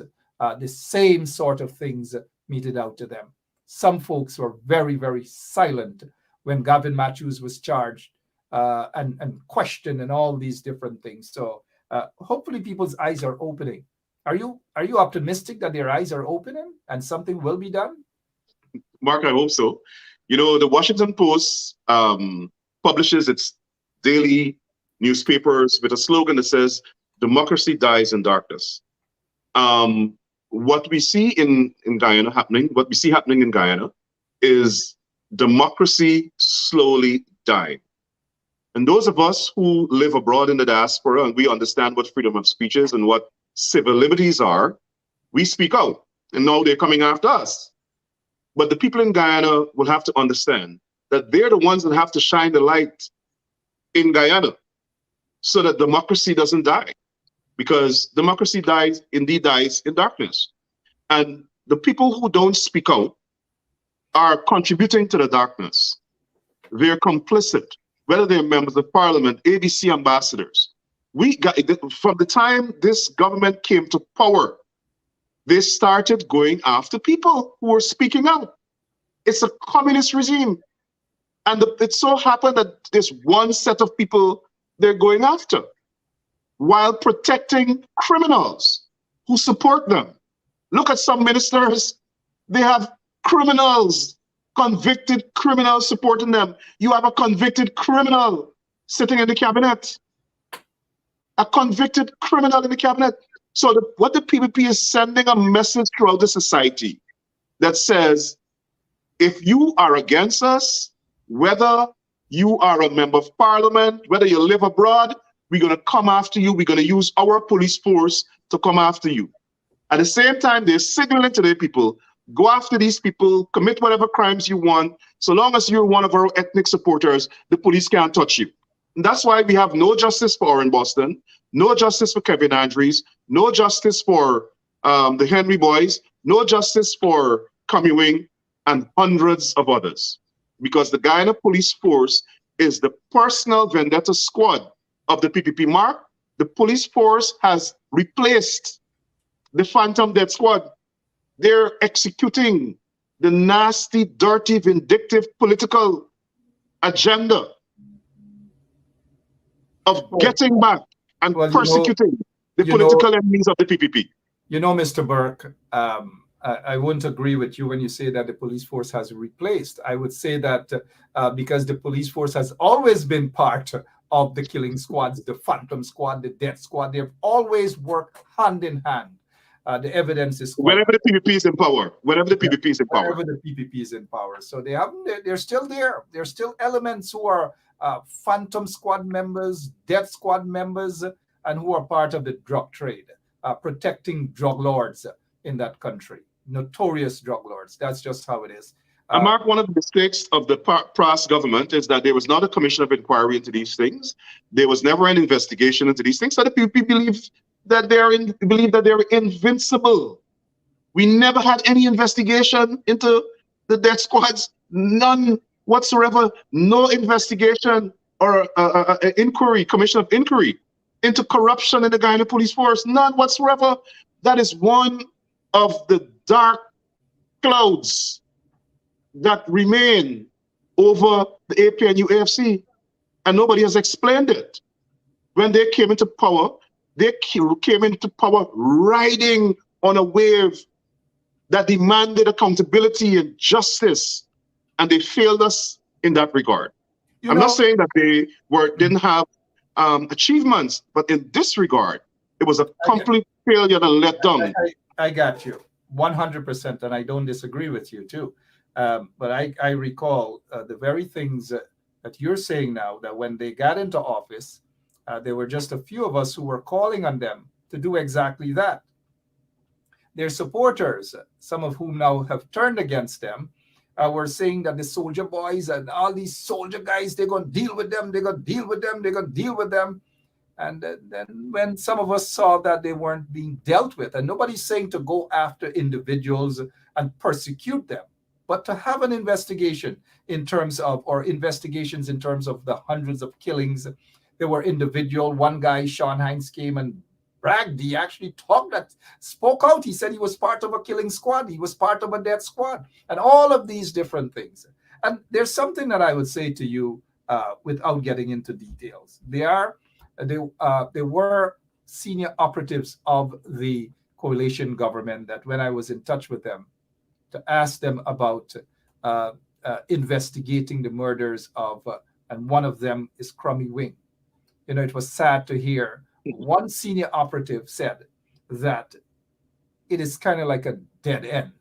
the same sort of things meted out to them. Some folks were very, very silent when Gavin Matthews was charged and questioned and all these different things. So hopefully people's eyes are opening. Are you optimistic that their eyes are opening and something will be done? Mark, I hope so. The Washington Post publishes its daily newspapers with a slogan that says, "Democracy dies in darkness." What we see in Guyana happening, in Guyana is democracy slowly dying. And those of us who live abroad in the diaspora and we understand what freedom of speech is and what civil liberties are, we speak out. And now they're coming after us. But the people in Guyana will have to understand that they're the ones that have to shine the light in Guyana so that democracy doesn't die, because democracy dies in darkness. And the people who don't speak out are contributing to the darkness. They're complicit, whether they're members of parliament, ABC ambassadors. From the time this government came to power, they started going after people who were speaking out. It's a communist regime. And it so happened that there's one set of people they're going after while protecting criminals who support them. Look at some ministers. They have criminals, convicted criminals supporting them. You have a convicted criminal sitting in the cabinet. A convicted criminal in the cabinet. So what the PPP is sending a message throughout the society that says, if you are against us, whether you are a member of parliament, whether you live abroad, we're going to come after you. We're going to use our police force to come after you. At the same time, they're signaling to their people, go after these people, commit whatever crimes you want. So long as you're one of our ethnic supporters, the police can't touch you. And that's why we have no justice for Orrin Boston, no justice for Kevin Andrews, no justice for the Henry Boys, no justice for Kami Wing, and hundreds of others. Because the Guyana Police Force is the personal vendetta squad of the PPP. Mark, the police force has replaced the Phantom Death Squad. They're executing the nasty, dirty, vindictive political agenda of getting back and persecuting the political enemies of the PPP. You know, Mr. Burke, I wouldn't agree with you when you say that the police force has replaced. I would say that because the police force has always been part of the killing squads, the Phantom Squad, the Death Squad, they've always worked hand in hand. The evidence is whenever the PPP is in power. Whenever the PPP is in power. Whenever the PPP is in power. So they're still there. There's still elements who are Phantom Squad members, Death Squad members, and who are part of the drug trade, protecting drug lords in that country. Notorious drug lords. That's just how it is. Mark, one of the mistakes of the past government is that there was not a commission of inquiry into these things. There was never an investigation into these things. So the PPP believe that they're invincible. We never had any investigation into the death squads, none whatsoever. No investigation or inquiry, commission of inquiry into corruption in the Guyana Police Force, none whatsoever. That is one of the dark clouds that remain over the APNU AFC, and nobody has explained it. When they came into power, they came into power riding on a wave that demanded accountability and justice, and they failed us in that regard. I'm not saying that they didn't have achievements, but in this regard, it was a complete failure and a letdown. I got you 100%, and I don't disagree with you too. But I recall the very things that you're saying now, that when they got into office, there were just a few of us who were calling on them to do exactly that. Their supporters, some of whom now have turned against them, were saying that the soldier boys and all these soldier guys, they're going to deal with them, they're going to deal with them, they're going to deal with them. And then when some of us saw that they weren't being dealt with, and nobody's saying to go after individuals and persecute them, but to have an investigation in terms of, or investigations in terms of the hundreds of killings. There were individual, one guy, Sean Hines, came and bragged. He actually spoke out. He said he was part of a killing squad. He was part of a death squad, and all of these different things. And there's something that I would say to you without getting into details. They were senior operatives of the coalition government that when I was in touch with them to ask them about investigating the murders of, and one of them is Crummy Wing. You know, it was sad to hear one senior operative said that it is kind of like a dead end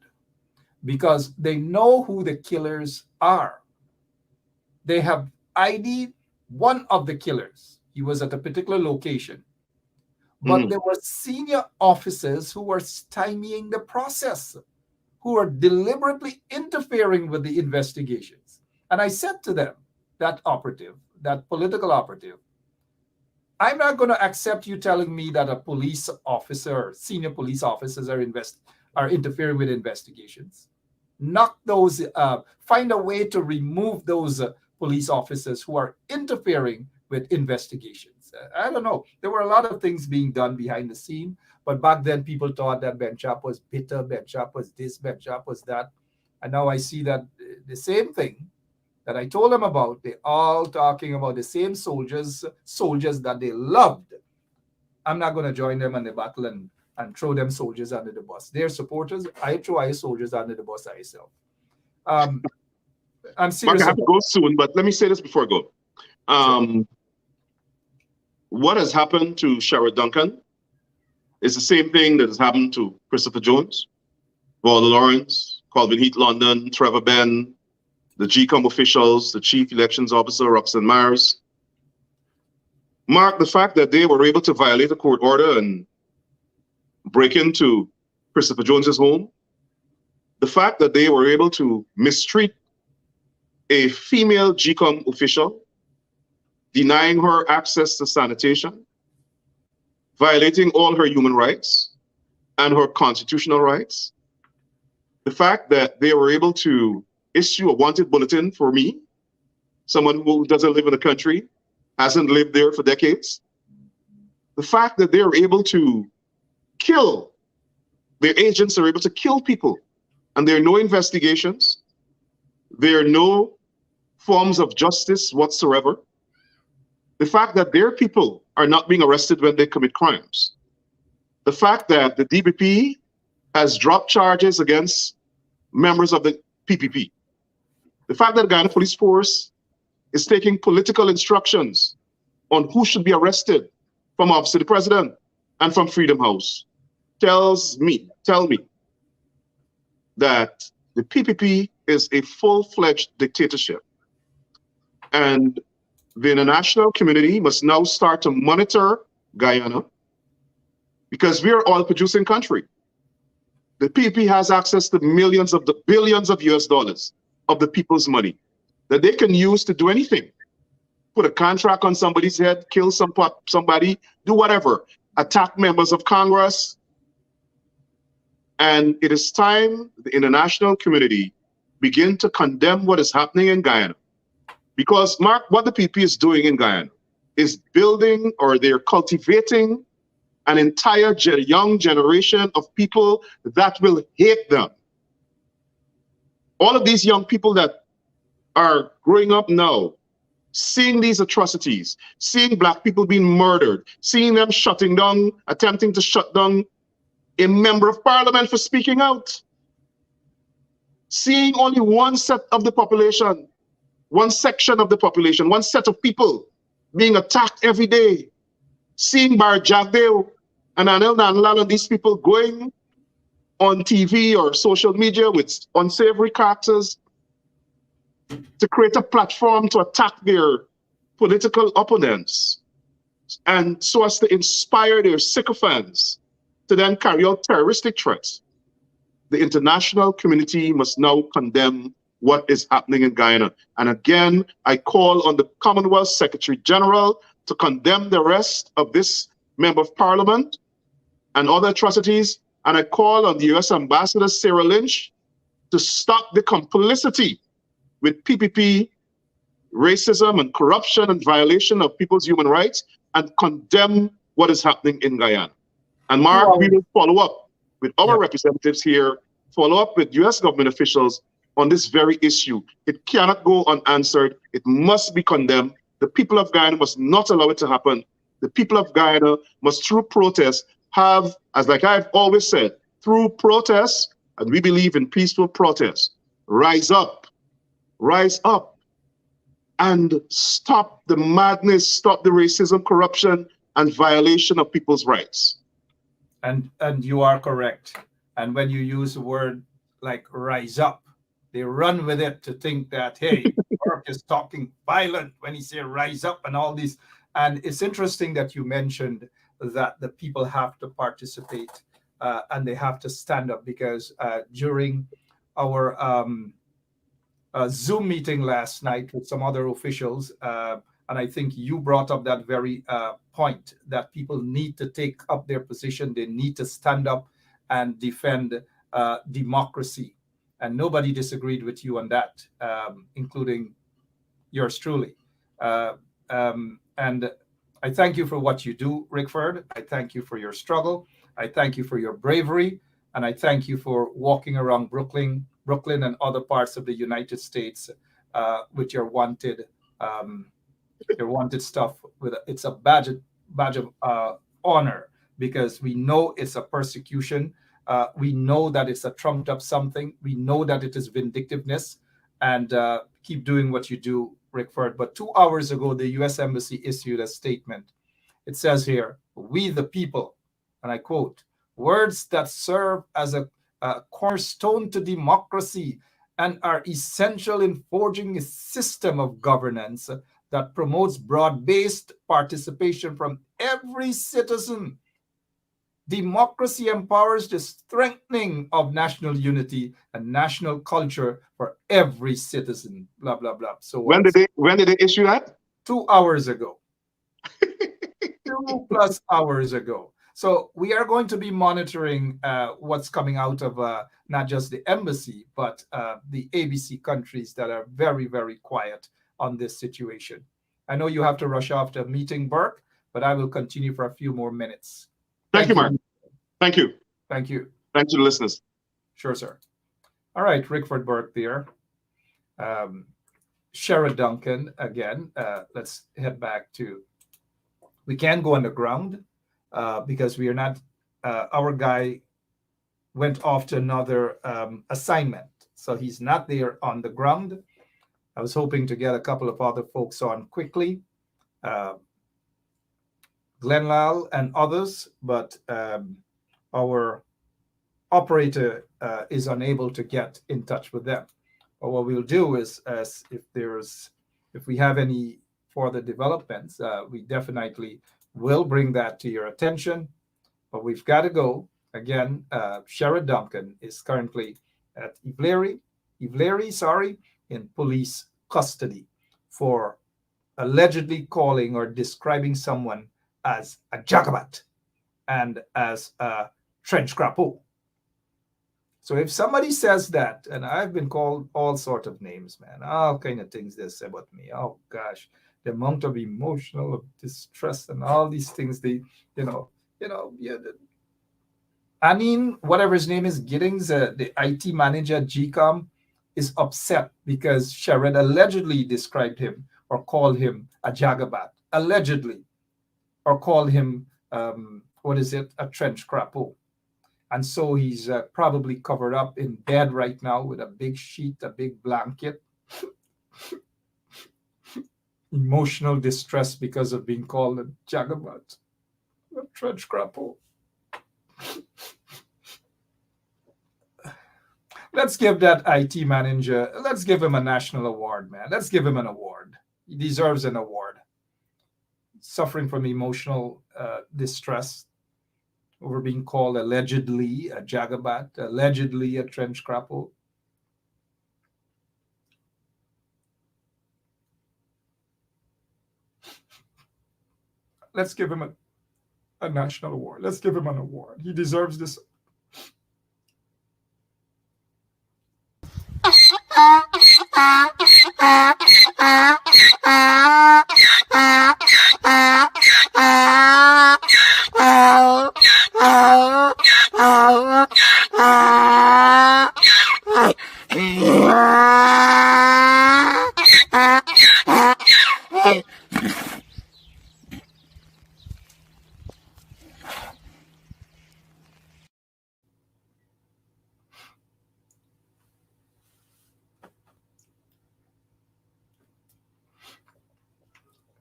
because they know who the killers are. They have ID'd one of the killers. He was at a particular location. But there were senior officers who were stymieing the process, who are deliberately interfering with the investigations. And I said to them, that operative, that political operative, I'm not going to accept you telling me that a police officer, senior police officers are interfering with investigations. Knock those, find a way to remove those police officers who are interfering with investigations. I don't know. There were a lot of things being done behind the scene, but back then people thought that Ben Chap was bitter, Ben Chap was this, Ben Chap was that. And now I see that the same thing that I told them about, they're all talking about the same soldiers that they loved. I'm not going to join them in the battle and throw them soldiers under the bus. They're supporters. I throw our soldiers under the bus myself. I'm serious. Mark, I have to go soon, but let me say this before I go. What has happened to Sherrod Duncan It's the same thing that has happened to Christopher Jones, Walter Lawrence, Calvin Heath London, Trevor Benn, the GCOM officials, the Chief Elections Officer, Roxanne Myers. Mark, the fact that they were able to violate a court order and break into Christopher Jones's home, the fact that they were able to mistreat a female GCOM official, denying her access to sanitation, violating all her human rights and her constitutional rights. The fact that they were able to issue a wanted bulletin for me, someone who doesn't live in the country, hasn't lived there for decades. The fact that they're able to kill, their agents are able to kill people, and there are no investigations. There are no forms of justice whatsoever. The fact that their people are not being arrested when they commit crimes. The fact that the DPP has dropped charges against members of the PPP. The fact that the Guyana Police Force is taking political instructions on who should be arrested from Office of the President and from Freedom House tell me that the PPP is a full-fledged dictatorship. And the international community must now start to monitor Guyana because we are an oil-producing country. The PPP has access to billions of US dollars of the people's money that they can use to do anything. Put a contract on somebody's head, kill somebody, do whatever, attack members of Congress. And it is time the international community begin to condemn what is happening in Guyana. Because, Mark, what the PPP is doing in Guyana is building, or they're cultivating, an entire young generation of people that will hate them. All of these young people that are growing up now, seeing these atrocities, seeing Black people being murdered, seeing them shutting down, attempting to shut down a member of parliament for speaking out, seeing only one set of the population, one section of the population, one set of people being attacked every day, seeing Bar Jagdeo and Anil Nanlal and these people going on TV or social media with unsavory characters to create a platform to attack their political opponents, and so as to inspire their sycophants to then carry out terroristic threats. The international community must now condemn what is happening in Guyana. And again, I call on the Commonwealth Secretary General to condemn the rest of this Member of Parliament and other atrocities. And I call on the US Ambassador Sarah Lynch to stop the complicity with PPP, racism and corruption and violation of people's human rights, and condemn what is happening in Guyana. And Mark, we will follow up with our representatives here, follow up with US government officials on this very issue. It cannot go unanswered. It must be condemned. The people of Guyana must not allow it to happen. The people of Guyana must, through protest, have, as like I've always said, through protest, and we believe in peaceful protest, rise up, and stop the madness, stop the racism, corruption, and violation of people's rights. And you are correct. And when you use a word like rise up, they run with it to think that, hey, Mark is talking violent when he says rise up and all these. And it's interesting that you mentioned that the people have to participate and they have to stand up, because during our Zoom meeting last night with some other officials, and I think you brought up that very point, that people need to take up their position. They need to stand up and defend democracy. And nobody disagreed with you on that, including yours truly. And I thank you for what you do, Rickford. I thank you for your struggle. I thank you for your bravery. And I thank you for walking around Brooklyn and other parts of the United States with your wanted stuff. It's a badge of honor, because we know it's a persecution. We know that it's a trumped up something. We know that it is vindictiveness, and keep doing what you do, Rickford. But 2 hours ago, the U.S. Embassy issued a statement. It says here, "We the people and I quote, words that serve as a cornerstone to democracy and are essential in forging a system of governance that promotes broad-based participation from every citizen. Democracy empowers the strengthening of national unity and national culture for every citizen. Blah blah blah. So when did they issue that? 2 hours ago. 2+ hours ago. So we are going to be monitoring what's coming out of not just the embassy, but the ABC countries that are very, very quiet on this situation. I know you have to rush off to a meeting, Burke, but I will continue for a few more minutes. Thank you, Mark. Thank you. Thank you. Thank you, listeners. Sure, sir. All right, Rickford Burke there. Shara Duncan again. Let's head back to. We can't go underground because we are not. Our guy went off to another assignment, so he's not there on the ground. I was hoping to get a couple of other folks on quickly, Glenn Lal and others, but our operator is unable to get in touch with them. But what we'll do is, if we have any further developments, we definitely will bring that to your attention. But we've got to go. Again, Shara Duncan is currently at Ivleri, in police custody for allegedly calling or describing someone as a jagabat and as a trench crapo. So if somebody says that, and I've been called all sorts of names, man, all kind of things they say about me. Oh gosh, the amount of emotional distress and all these things. I mean, whatever his name is, Giddings, the IT manager at GCOM, is upset because Sherrod allegedly described him or called him a jagabat, allegedly, or called him, a trench crapo. And so he's probably covered up in bed right now with a big sheet, a big blanket. Emotional distress because of being called a jagabat, a trench crapo. Let's give that IT manager, let's give him a national award, man. Let's give him an award. He deserves an award. Suffering from emotional distress over being called allegedly a jagabat, allegedly a trench crapo. Let's give him a national award. Let's give him an award. He deserves this.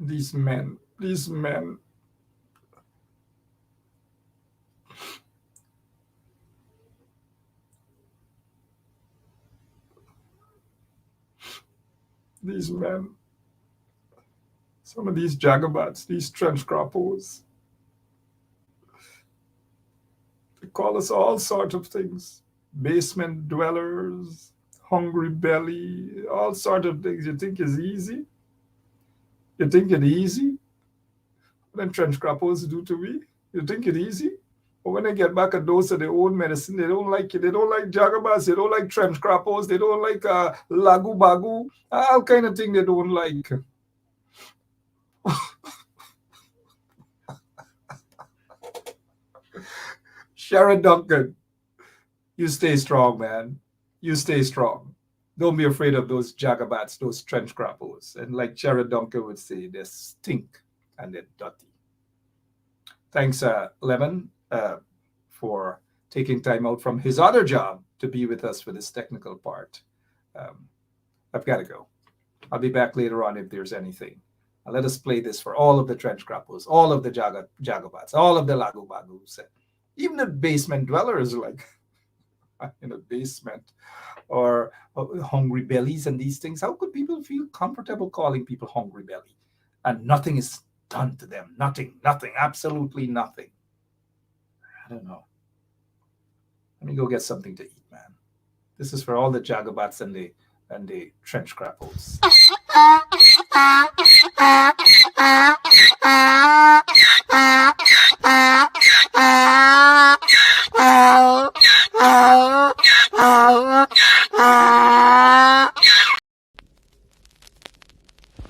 These men. These men, some of these jagabats, these trench crapos, they call us all sorts of things. Basement dwellers, hungry belly, all sorts of things. You think it's easy? You think it easy? What them trench crapos do to me? You think it easy? But when they get back a dose of their own medicine, they don't like it. They don't like jagabas. They don't like trench crapos. They don't like lagu bagu. All kind of thing they don't like. Sharon Duncan, you stay strong, man. You stay strong. Don't be afraid of those jagabats, those trench crapos. And like Sharon Duncan would say, they stink and they're dirty. Thanks, Lemon, for taking time out from his other job to be with us for this technical part. I've got to go. I'll be back later on if there's anything. Let us play this for all of the trench crapos, all of the jagabats, all of the lagu bagus. Even the basement dwellers are like in a basement, or hungry bellies and these things. How could people feel comfortable calling people hungry belly? And nothing is done to them. Nothing, absolutely nothing. I don't know. Let me go get something to eat, man. This is for all the jagabats and the trench crappos.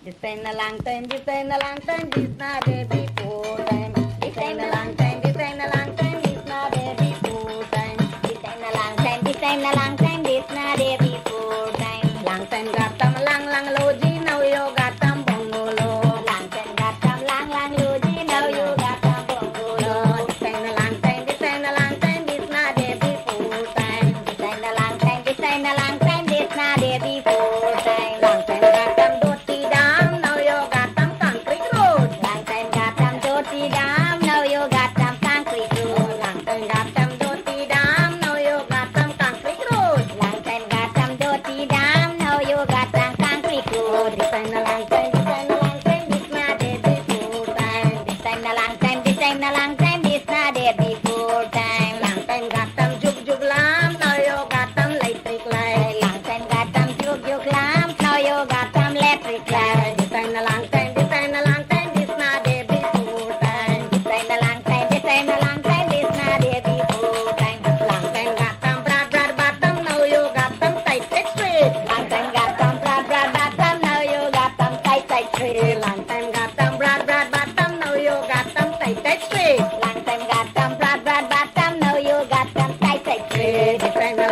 This ain't a long time, this ain't a long time, this not a before time. This ain't a long time, this ain't a long time, this not a before time. This ain't a long time, this ain't a long time, this not a before time. Long time got them lang loji, now you got them bongolo. Long time got them lang loji, now you got them bongolo. This ain't a long time, this ain't a long time, this not a before time. This ain't a long time, this ain't a long time, this not a before time. Long time got them dirty down, now you got them concrete road. Long time got them dirty down, now you got them concrete road. Long time got them dirty down, now you got them concrete road. Long time got them dirty down, now you got them concrete road. This ain't a long time, this ain't a long time, this not a before time. This ain't a long time, this ain't a long time, this not a before time. Long time got them jug lamp, now you got them electric light. Long time got them jug lamp, now you got them electric light. This ain't a long time, this ain't a long time, this not a before time. This ain't a long time, this ain't a long time, this not a before time. Long time got them broad bottom, now you got them tight straight. Long time got them broad bottom, now you got them tight straight. Long time got them broad bottom, now you got them tight straight.